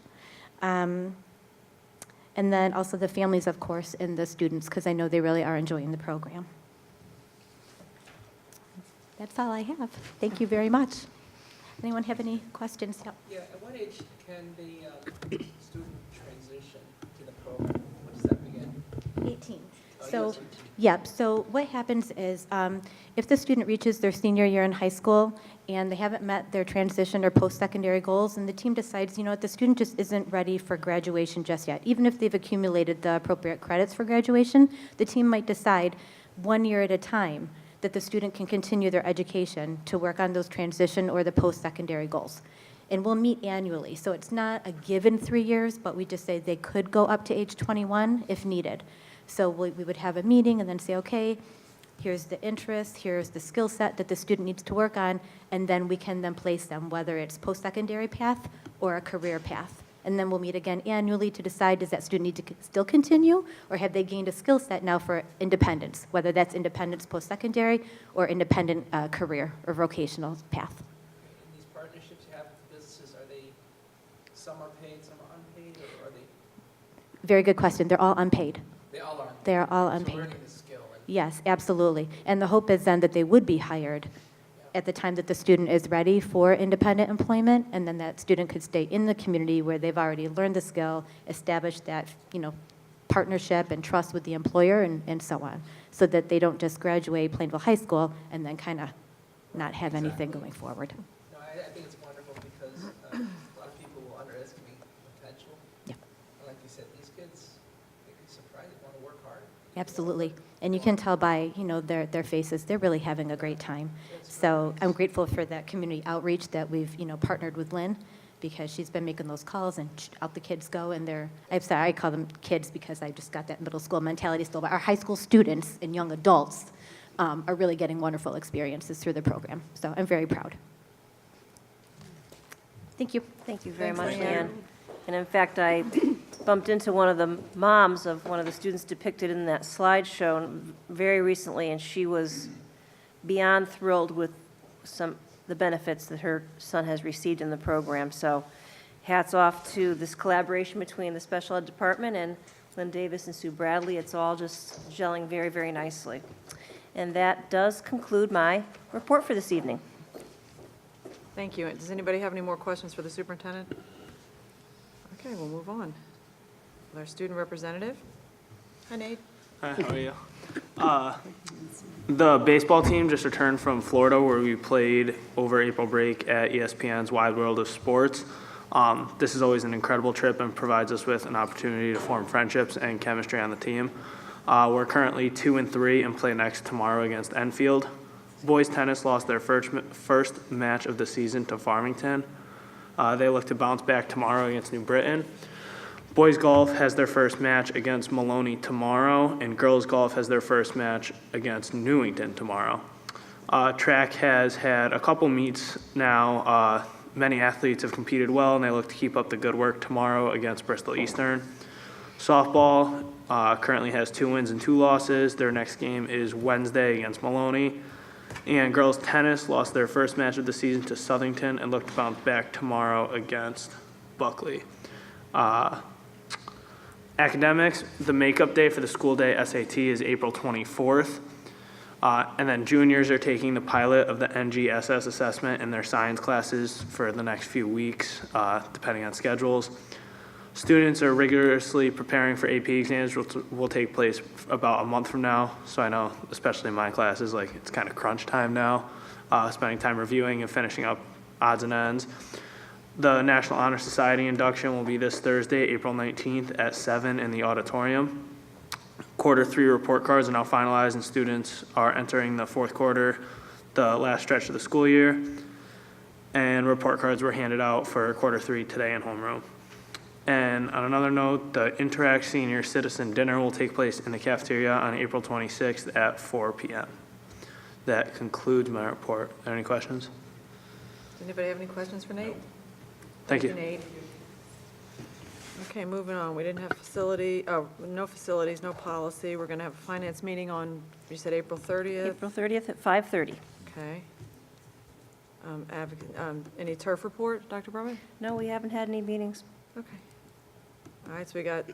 [SPEAKER 13] And then also the families, of course, and the students, because I know they really are enjoying the program. That's all I have. Thank you very much. Anyone have any questions? Yep.
[SPEAKER 7] Yeah, at what age can the student transition to the program? When does that begin?
[SPEAKER 13] 18.
[SPEAKER 7] Oh,
[SPEAKER 13] So,
[SPEAKER 7] US 18.
[SPEAKER 13] yep, so what happens is if the student reaches their senior year in high school and they haven't met their transition or post-secondary goals, and the team decides, the student just isn't ready for graduation just yet. Even if they've accumulated the appropriate credits for graduation, the team might decide 1 year at a time that the student can continue their education to work on those transition or the post-secondary goals. And we'll meet annually, so it's not a given 3 years, but we just say they could go up to age 21 if needed. So we would have a meeting and then say, okay, here's the interest, here's the skill set that the student needs to work on, and then we can then place them, whether it's post-secondary path or a career path. And then we'll meet again annually to decide, does that student need to still continue, or have they gained a skill set now for independence, whether that's independence post-secondary or independent career or vocational path.
[SPEAKER 7] In these partnerships you have with businesses, some are paid, some are unpaid, or are they?
[SPEAKER 13] Very good question. They're all unpaid.
[SPEAKER 7] They all are.
[SPEAKER 13] They are all
[SPEAKER 7] So
[SPEAKER 13] unpaid.
[SPEAKER 7] learning the skill.
[SPEAKER 13] Yes, absolutely. And the hope is then that they would be hired at the time that the student is ready for independent employment, and then that student could stay in the community where they've already learned the skill, established that, partnership and trust with the employer and so on, so that they don't just graduate Plainville High School and then kind of not have anything going forward.
[SPEAKER 7] No, I think it's wonderful because a lot of people will underestimate the potential.
[SPEAKER 13] Yeah.
[SPEAKER 7] And like you said, these kids, they can surprise, they want to work hard.
[SPEAKER 13] Absolutely. And you can tell by, their faces, they're really having a great time. So I'm grateful for that community outreach that we've, partnered with Lynn, because she's been making those calls and out the kids go, and I'm sorry, I call them kids because I just got that middle school mentality still, but our high school students and young adults are really getting wonderful experiences through the program. So I'm very proud. Thank you.
[SPEAKER 3] Thank you very much, Ann. And in fact, I bumped into one of the moms of one of the students depicted in that slideshow very recently, and she was beyond thrilled with the benefits that her son has received in the program. So hats off to this collaboration between the special ed department and Lynn Davis and Sue Bradley. It's all just gelling very, very nicely. And that does conclude my report for this evening.
[SPEAKER 1] Thank you. Does anybody have any more questions for the superintendent? Okay, we'll move on. With our student representative. Hi, Nate.
[SPEAKER 14] Hi, how are you? The baseball team just returned from Florida, where we played over April break at ESPN's Wide World of Sports. This is always an incredible trip and provides us with an opportunity to form friendships and chemistry on the team. We're currently 2-3 and play next tomorrow against Enfield. Boys tennis lost their first match of the season to Farmington. They look to bounce back tomorrow against New Britain. Boys golf has their first match against Maloney tomorrow, and girls golf has their first match against Newington tomorrow. Track has had a couple meets now. Many athletes have competed well, and they look to keep up the good work tomorrow against Bristol Eastern. Softball currently has 2 wins and 2 losses. Their next game is Wednesday against Maloney. And girls tennis lost their first match of the season to Southington and look to bounce back tomorrow against Buckley. Academics, the makeup day for the school day SAT is April 24th. And then juniors are taking the pilot of the NGSS assessment in their science classes for the next few weeks, depending on schedules. Students are rigorously preparing for AP exams, which will take place about a month from now. So I know, especially in my classes, like it's kind of crunch time now, spending time reviewing and finishing up odds and ends. The National Honor Society induction will be this Thursday, April 19th at 7 in the auditorium. Quarter 3 report cards are now finalized, and students are entering the 4th quarter, the last stretch of the school year. And report cards were handed out for quarter 3 today in homeroom. And on another note, the Interact Senior Citizen Dinner will take place in the cafeteria on April 26th at 4 p.m. That concludes my report. Are there any questions?
[SPEAKER 1] Does anybody have any questions for Nate?
[SPEAKER 14] Thank you.
[SPEAKER 1] Nate. Okay, moving on. We didn't have no facilities, no policy. We're going to have a finance meeting on, you said April 30th?
[SPEAKER 3] April 30th at 5:30.
[SPEAKER 1] Okay. Any turf report, Dr. Brumman?
[SPEAKER 3] No, we haven't had any meetings.
[SPEAKER 1] Okay. All right, so we got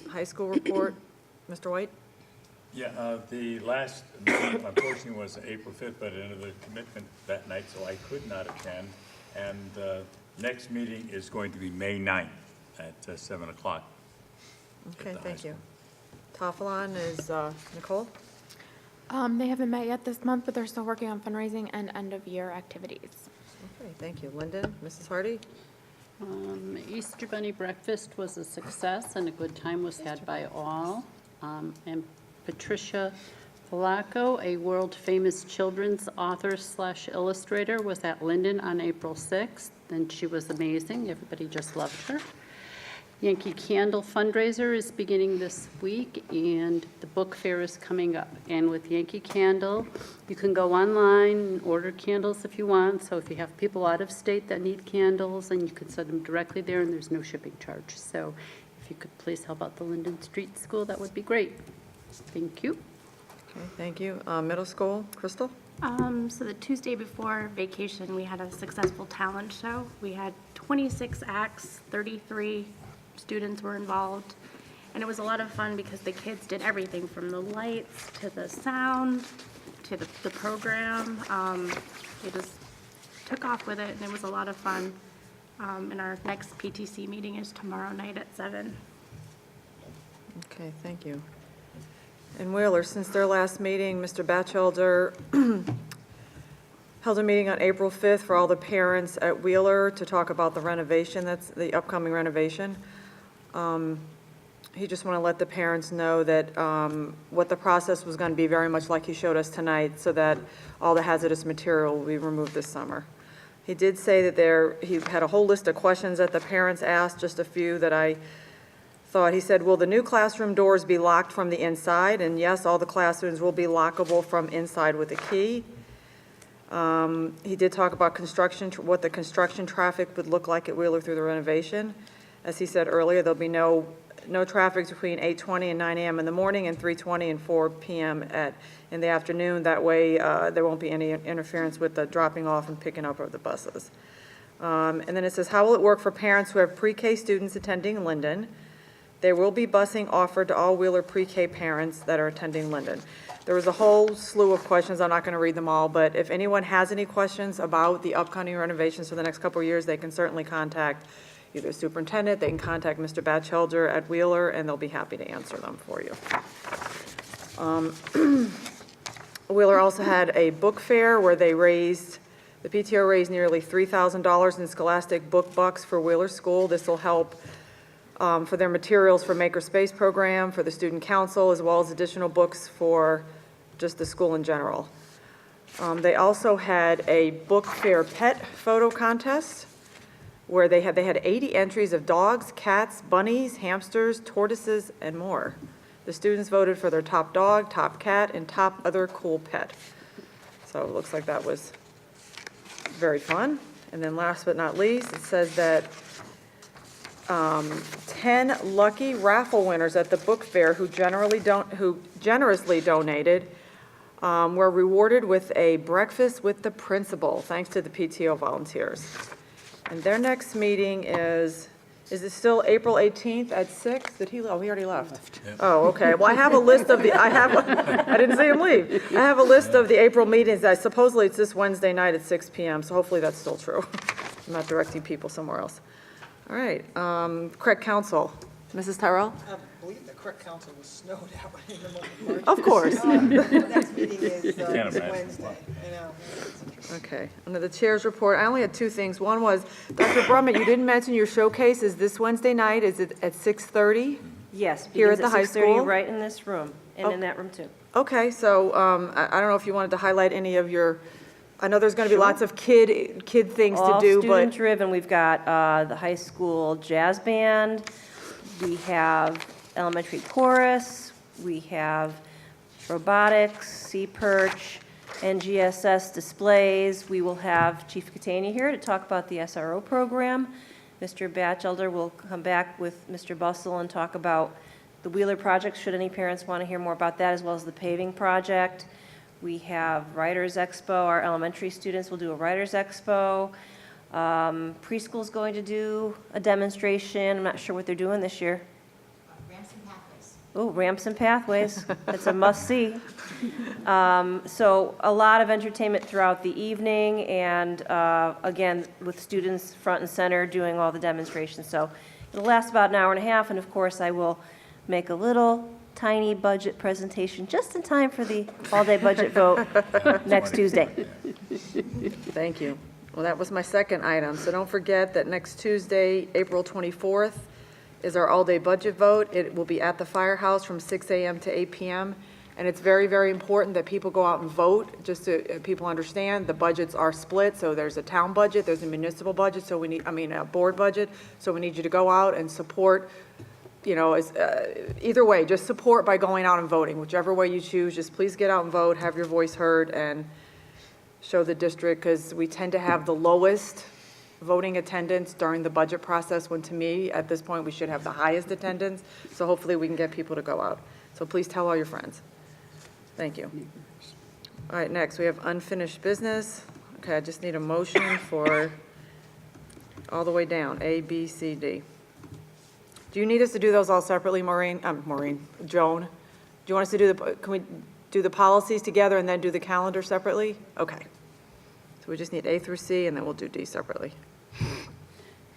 [SPEAKER 1] high school report. Mr. White?
[SPEAKER 2] Yeah, the last meeting, unfortunately, was April 5th, but I ended the commitment that night, so I could not attend. And next meeting is going to be May 9th at 7 o'clock.
[SPEAKER 1] Okay, thank you. Tophalon is Nicole?
[SPEAKER 12] They haven't met yet this month, but they're still working on fundraising and end-of-year activities.
[SPEAKER 1] Okay, thank you. Lyndon, Mrs. Hardy?
[SPEAKER 15] Easter Bunny breakfast was a success and a good time was had by all. And Patricia Polacco, a world-famous children's author/illustrator, was at Linden on April 6th, and she was amazing. Everybody just loved her. Yankee Candle fundraiser is beginning this week, and the book fair is coming up. And with Yankee Candle, you can go online and order candles if you want. So if you have people out of state that need candles, and you can send them directly there, and there's no shipping charge. So if you could please help out the Linden Street School, that would be great. Thank you.
[SPEAKER 1] Okay, thank you. Middle school, Crystal?
[SPEAKER 4] So the Tuesday before vacation, we had a successful talent show. We had 26 acts, 33 students were involved, and it was a lot of fun because the kids did everything from the lights to the sound to the program. They just took off with it, and it was a lot of fun. And our next PTC meeting is tomorrow night at 7.
[SPEAKER 1] Okay, thank you. And Wheeler, since their last meeting, Mr. Batchelder held a meeting on April 5th for all the parents at Wheeler to talk about the renovation, that's the upcoming renovation. he just wanted to let the parents know that what the process was going to be, very much like he showed us tonight, so that all the hazardous material will be removed this summer. He did say that he had a whole list of questions that the parents asked, just a few that I thought. He said, will the new classroom doors be locked from the inside? And yes, all the classrooms will be lockable from inside with a key. He did talk about construction, what the construction traffic would look like at Wheeler through the renovation. As he said earlier, there'll be no traffic between 8:20 and 9 a.m. in the morning and 3:20 and 4 p.m. in the afternoon. That way, there won't be any interference with the dropping off and picking up of the buses. And then it says, how will it work for parents who have pre-K students attending Linden? There will be busing offered to all Wheeler pre-K parents that are attending Linden. There was a whole slew of questions. I'm not going to read them all, but if anyone has any questions about the upcoming renovations for the next couple of years, they can certainly contact either the superintendent, they can contact Mr. Batchelder at Wheeler, and they'll be happy to answer them for you. Wheeler also had a book fair where the PTO raised nearly $3,000 in Scholastic book bucks for Wheeler School. This will help for their materials for Makerspace program, for the student council, as well as additional books for just the school in general. They also had a book fair pet photo contest where they had 80 entries of dogs, cats, bunnies, hamsters, tortoises, and more. The students voted for their top dog, top cat, and top other cool pet. So it looks like that was very fun. And then last but not least, it says that 10 lucky raffle winners at the book fair who generously donated were rewarded with a breakfast with the principal, thanks to the PTO volunteers. And their next meeting is it still April 18th at 6? Did he, he already left. Oh, okay. Well, I have a list of I didn't see him leave. I have a list of the April meetings. Supposedly it's this Wednesday night at 6 p.m., so hopefully that's still true. I'm not directing people somewhere else. All right, correct counsel. Mrs. Tyrell?
[SPEAKER 7] I believe the correct council was snowed out in the month of March.
[SPEAKER 1] Of course.
[SPEAKER 7] The next meeting is Wednesday. I know.
[SPEAKER 1] Okay, under the chair's report, I only had two things. One was, Dr. Brummett, you didn't mention your showcase is this Wednesday night. Is it at 6:30?
[SPEAKER 3] Yes,
[SPEAKER 1] Here at
[SPEAKER 3] begins
[SPEAKER 1] the high
[SPEAKER 3] 6:30,
[SPEAKER 1] school?
[SPEAKER 3] right in this room, and in that room too.
[SPEAKER 1] Okay, so I don't know if you wanted to highlight any of your, I know there's going to be lots of kid things to do,
[SPEAKER 3] All
[SPEAKER 1] but.
[SPEAKER 3] student-driven. We've got the high school jazz band, we have elementary chorus, we have robotics, C-Perch, NGSS displays. We will have Chief Catania here to talk about the SRO program. Mr. Batchelder will come back with Mr. Bustle and talk about the Wheeler project, should any parents want to hear more about that, as well as the paving project. We have Writers Expo. Our elementary students will do a Writers Expo. Preschool's going to do a demonstration. I'm not sure what they're doing this year.
[SPEAKER 16] Ramps and Pathways.
[SPEAKER 3] Oh, Ramps and Pathways. That's a must-see. So a lot of entertainment throughout the evening, and again, with students front and center doing all the demonstrations. So it'll last about an hour and a half, and of course, I will make a little tiny budget presentation just in time for the all-day budget vote next Tuesday.
[SPEAKER 1] Thank you. Well, that was my second item. So don't forget that next Tuesday, April 24th, is our all-day budget vote. It will be at the firehouse from 6 a.m. to 8 p.m. And it's very, very important that people go out and vote, just so people understand the budgets are split. So there's a town budget, there's a municipal budget, so a board budget. So we need you to go out and support, either way, just support by going out and voting. Whichever way you choose, just please get out and vote, have your voice heard, and show the district, because we tend to have the lowest voting attendance during the budget process, when to me, at this point, we should have the highest attendance. So hopefully we can get people to go out. So please tell all your friends. Thank you. All right, next, we have unfinished business. Okay, I just need a motion for all the way down, A, B, C, D. Do you need us to do those all separately, Joan? Do you want us to do can we do the policies together and then do the calendar separately? Okay. So we just need A through C, and then we'll do D separately.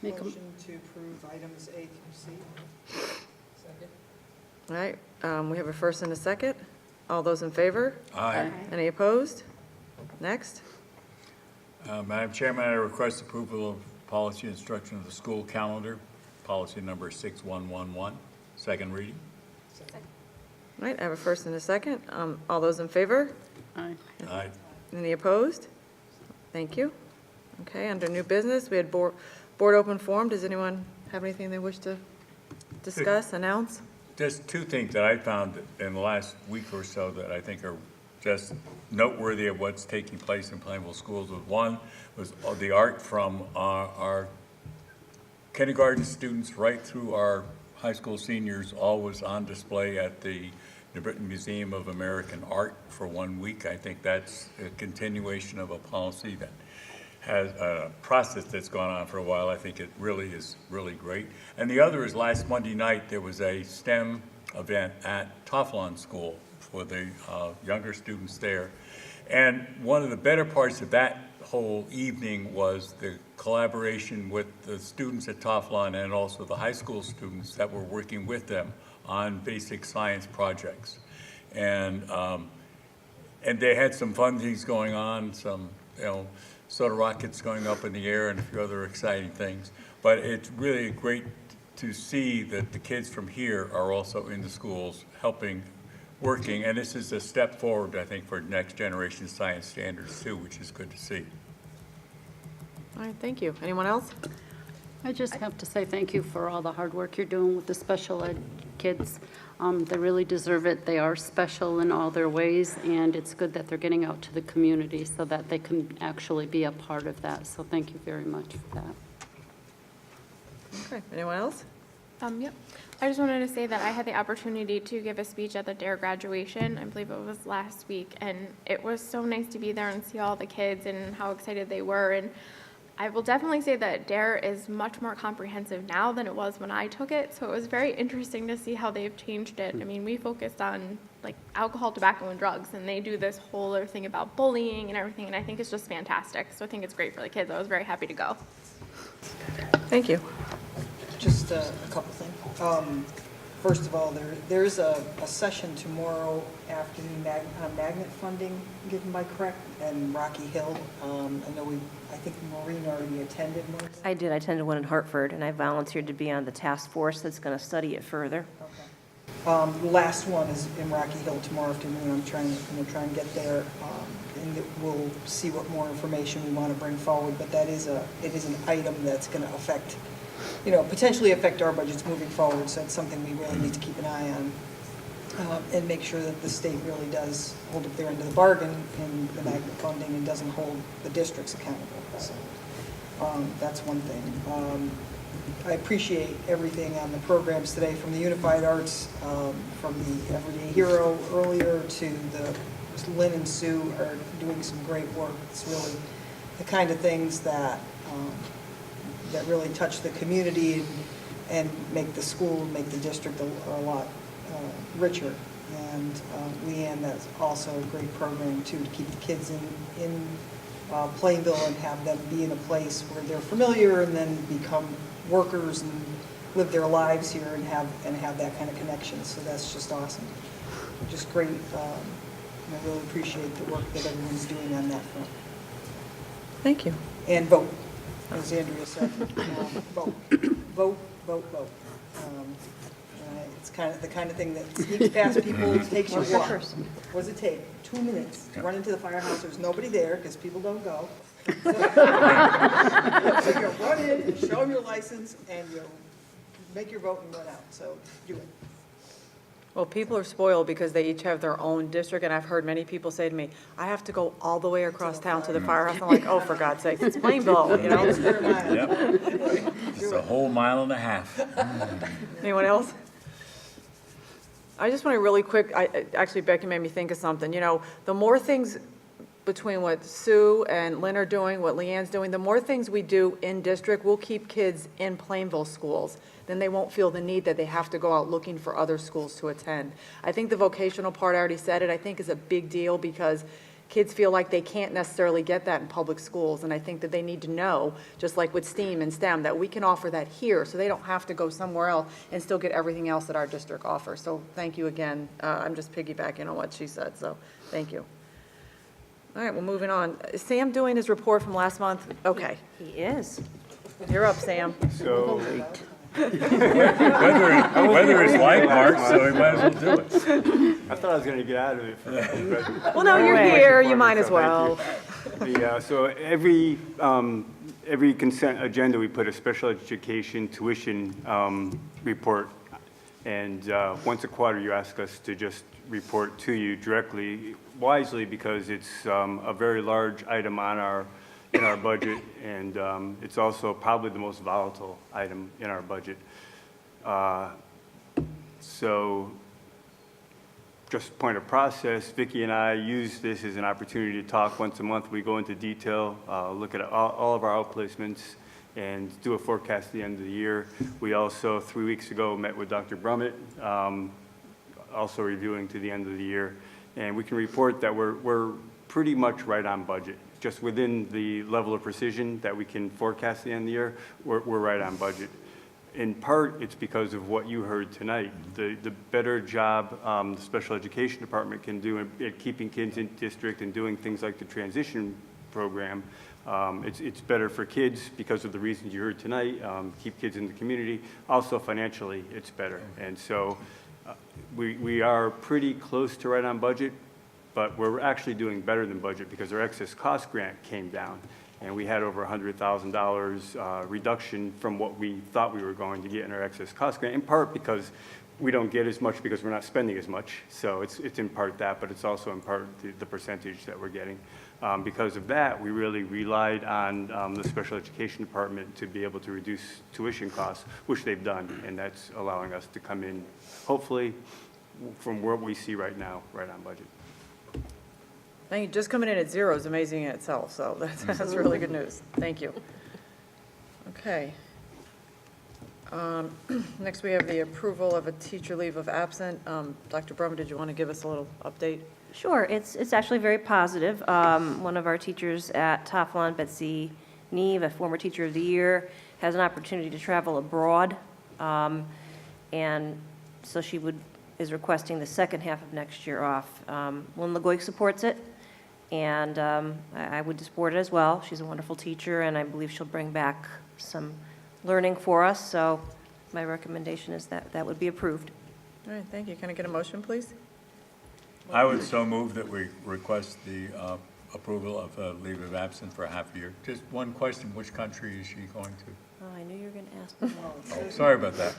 [SPEAKER 7] Motion to approve items A through C. Second.
[SPEAKER 1] All right, we have a first and a second. All those in favor?
[SPEAKER 2] Aye.
[SPEAKER 1] Any opposed? Next.
[SPEAKER 2] Madam Chairman, I request approval of policy instruction of the school calendar, policy number 6111. second reading.
[SPEAKER 1] All right, I have a first and a second. All those in favor?
[SPEAKER 15] Aye.
[SPEAKER 2] Aye.
[SPEAKER 1] Any opposed? Thank you. Okay, under new business, we had board open forum. Does anyone have anything they wish to discuss, announce?
[SPEAKER 2] Just two things that I found in the last week or so that I think are just noteworthy of what's taking place in Plainville schools. One was the art from our kindergarten students right through our high school seniors, all was on display at the New Britain Museum of American Art for 1 week. I think that's a continuation of a policy that has a process that's gone on for a while. I think it really is really great. And the other is last Monday night, there was a STEM event at Toflon School for the younger students there. And one of the better parts of that whole evening was the collaboration with the students at Toflon and also the high school students that were working with them on basic science projects. And they had some fun things going on, some, soda rockets going up in the air and a few other exciting things. But it's really great to see that the kids from here are also in the schools helping, working, and this is a step forward, I think, for next generation science standards too, which is good to see.
[SPEAKER 1] All right, thank you. Anyone else?
[SPEAKER 15] I just have to say thank you for all the hard work you're doing with the special ed kids. They really deserve it. They are special in all their ways, and it's good that they're getting out to the community so that they can actually be a part of that. So thank you very much for that.
[SPEAKER 1] Okay, anyone else?
[SPEAKER 12] Yep. I just wanted to say that I had the opportunity to give a speech at the DARE graduation. I believe it was last week, and it was so nice to be there and see all the kids and how excited they were. And I will definitely say that DARE is much more comprehensive now than it was when I took it, so it was very interesting to see how they've changed it. I mean, we focused on like alcohol, tobacco, and drugs, and they do this whole other thing about bullying and everything, and I think it's just fantastic. So I think it's great for the kids. I was very happy to go.
[SPEAKER 1] Thank you.
[SPEAKER 7] Just a couple things. First of all, there's a session tomorrow afternoon on magnet funding given by CREC and Rocky Hill. I think Maureen already attended one.
[SPEAKER 3] I did. I attended one in Hartford, and I volunteered to be on the task force that's going to study it further.
[SPEAKER 7] The last one is in Rocky Hill tomorrow afternoon. I'm going to try and get there, and we'll see what more information we want to bring forward. But it is an item that's going to affect, potentially affect our budgets moving forward. So it's something we really need to keep an eye on and make sure that the state really does hold up their end of the bargain in the magnet funding and doesn't hold the districts accountable. So that's one thing. I appreciate everything on the programs today, from the Unified Arts, from the Everyday Hero earlier to the Lynn and Sue are doing some great work. It's really the kind of things that really touch the community and make the school, make the district a lot richer. And Leanne, that's also a great program too, to keep the kids in Plainville and have them be in a place where they're familiar and then become workers and live their lives here and have that kind of connection. So that's just awesome. Just great. I really appreciate the work that everyone's doing on that front.
[SPEAKER 1] Thank you.
[SPEAKER 7] And vote, as Andrea said. Vote, vote, vote, vote. It's the kind of thing that sneaks past people, takes you what? What does it take? 2 minutes to run into the firehouse. There's nobody there because people don't go. So you run in, and show them your license, and you make your vote and run out. So do it.
[SPEAKER 1] Well, people are spoiled because they each have their own district, and I've heard many people say to me, I have to go all the way across town to the firehouse. I'm like, oh, for God's sake, it's Plainville,
[SPEAKER 2] Yep. It's a whole mile and a half.
[SPEAKER 1] Anyone else? I just want to really quick, actually, Becky made me think of something. The more things between what Sue and Lynn are doing, what Leanne's doing, the more things we do in district, we'll keep kids in Plainville schools. Then they won't feel the need that they have to go out looking for other schools to attend. I think the vocational part, I already said it, I think is a big deal because kids feel like they can't necessarily get that in public schools. And I think that they need to know, just like with STEAM and STEM, that we can offer that here so they don't have to go somewhere else and still get everything else that our district offers. So thank you again. I'm just piggybacking on what she said, so thank you. All right, well, moving on. Is Sam doing his report from last month? Okay.
[SPEAKER 3] He is.
[SPEAKER 1] You're up, Sam.
[SPEAKER 17] So
[SPEAKER 2] Weather is like March, so we might as well do it.
[SPEAKER 17] I thought I was going to get out of it.
[SPEAKER 1] Well, no, you're here, you might as well.
[SPEAKER 17] So every consent agenda, we put a special education tuition report. And once a quarter, you ask us to just report to you directly, wisely, because it's a very large item in our budget, and it's also probably the most volatile item in our budget. So just point of process, Vicki and I use this as an opportunity to talk once a month. We go into detail, look at all of our outplacements, and do a forecast at the end of the year. We also, 3 weeks ago, met with Dr. Brummett, also reviewing to the end of the year. And we can report that we're pretty much right on budget. Just within the level of precision that we can forecast at the end of the year, we're right on budget. In part, it's because of what you heard tonight. The better job the special education department can do at keeping kids in district and doing things like the transition program. It's better for kids because of the reasons you heard tonight, keep kids in the community. Also financially, it's better. And so we are pretty close to right on budget, but we're actually doing better than budget because our excess cost grant came down. And we had over $100,000 reduction from what we thought we were going to get in our excess cost grant, in part because we don't get as much because we're not spending as much. So it's in part that, but it's also in part the percentage that we're getting. Because of that, we really relied on the special education department to be able to reduce tuition costs, which they've done, and that's allowing us to come in, hopefully, from what we see right now, right on budget.
[SPEAKER 1] Thank you. Just coming in at zero is amazing in itself, so that's really good news. Thank you. Okay. Next, we have the approval of a teacher leave of absence. Dr. Brummett, did you want to give us a little update?
[SPEAKER 3] Sure, it's actually very positive. One of our teachers at Toflon, Betsy Neve, a former Teacher of the Year, has an opportunity to travel abroad, and so she is requesting the second half of next year off. Lynn LeGoy supports it, and I would support it as well. She's a wonderful teacher, and I believe she'll bring back some learning for us, so my recommendation is that that would be approved.
[SPEAKER 1] All right, thank you. Can I get a motion, please?
[SPEAKER 2] I would so move that we request the approval of a leave of absence for a half a year. Just one question, which country is she going to?
[SPEAKER 3] Oh, I knew you were going to ask me.
[SPEAKER 2] Oh, sorry about that.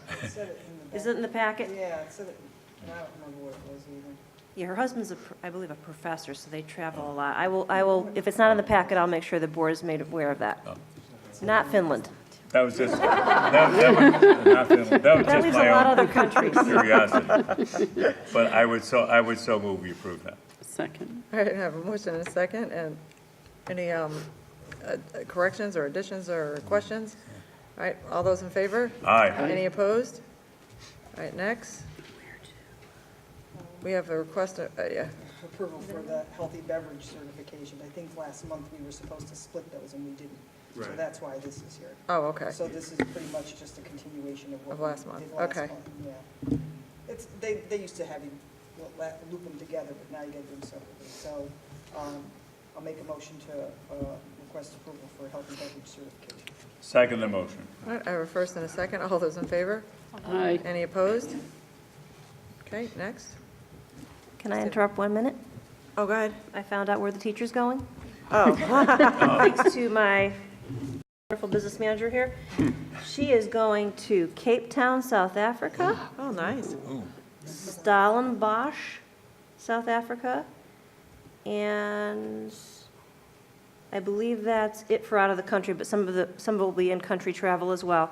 [SPEAKER 3] Is it in the packet?
[SPEAKER 7] Yeah, it said it, and I don't remember what it was either.
[SPEAKER 3] Yeah, her husband's, I believe, a professor, so they travel a lot. I will, if it's not in the packet, I'll make sure the board is made aware of that. Not Finland.
[SPEAKER 2] That was just, that was just
[SPEAKER 3] leaves a
[SPEAKER 2] my
[SPEAKER 3] lot
[SPEAKER 2] own
[SPEAKER 3] of other countries.
[SPEAKER 2] curiosity. But I would so move we approve that.
[SPEAKER 15] Second.
[SPEAKER 1] All right, I have a motion and a second, and any corrections or additions or questions? All right, all those in favor?
[SPEAKER 2] Aye.
[SPEAKER 1] Any opposed? All right, next. We have a request,
[SPEAKER 7] Approval for the healthy beverage certification. I think last month we were supposed to split those and we didn't. So
[SPEAKER 2] Right.
[SPEAKER 7] that's why this is here.
[SPEAKER 1] Oh, okay.
[SPEAKER 7] So this is pretty much just a continuation of what
[SPEAKER 1] Of
[SPEAKER 7] we
[SPEAKER 1] last month.
[SPEAKER 7] did last
[SPEAKER 1] Okay.
[SPEAKER 7] month. Yeah. It's, they used to have you loop them together, but now you got to do them separately. So I'll make a motion to request approval for healthy beverage certification.
[SPEAKER 2] Second the motion.
[SPEAKER 1] all right, I have a first and a second. All those in favor?
[SPEAKER 15] Aye.
[SPEAKER 1] Any opposed? Okay, next.
[SPEAKER 3] Can I interrupt 1 minute?
[SPEAKER 1] Oh, go ahead.
[SPEAKER 3] I found out where the teacher's going.
[SPEAKER 1] Oh.
[SPEAKER 3] Thanks to my wonderful business manager here. She is going to Cape Town, South Africa,
[SPEAKER 1] Oh, nice.
[SPEAKER 3] Stellenbosch, South Africa, and I believe that's it for out of the country, but some will be in-country travel as well.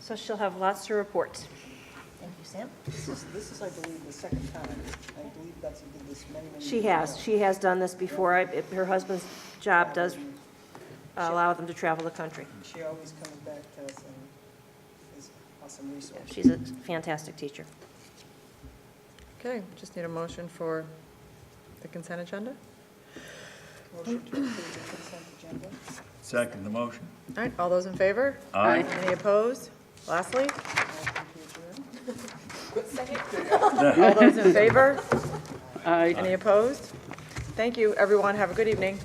[SPEAKER 3] So she'll have lots to report. Thank you, Sam.
[SPEAKER 7] This is, I believe, the second time. I believe Betsy did this many
[SPEAKER 3] She
[SPEAKER 7] years ago.
[SPEAKER 3] has done this before. Her husband's job does allow them to travel the country.
[SPEAKER 7] She always comes back to us and is an awesome resource.
[SPEAKER 3] She's a fantastic teacher.
[SPEAKER 1] Okay, just need a motion for the consent agenda.
[SPEAKER 7] Motion to approve the consent agenda.
[SPEAKER 2] Second the motion.
[SPEAKER 1] All right, all those in favor?
[SPEAKER 2] Aye.
[SPEAKER 1] Any opposed? Lastly?
[SPEAKER 7] Motion to adjourn.
[SPEAKER 1] All those in favor?
[SPEAKER 15] Aye.
[SPEAKER 1] Any opposed? Thank you, everyone. Have a good evening.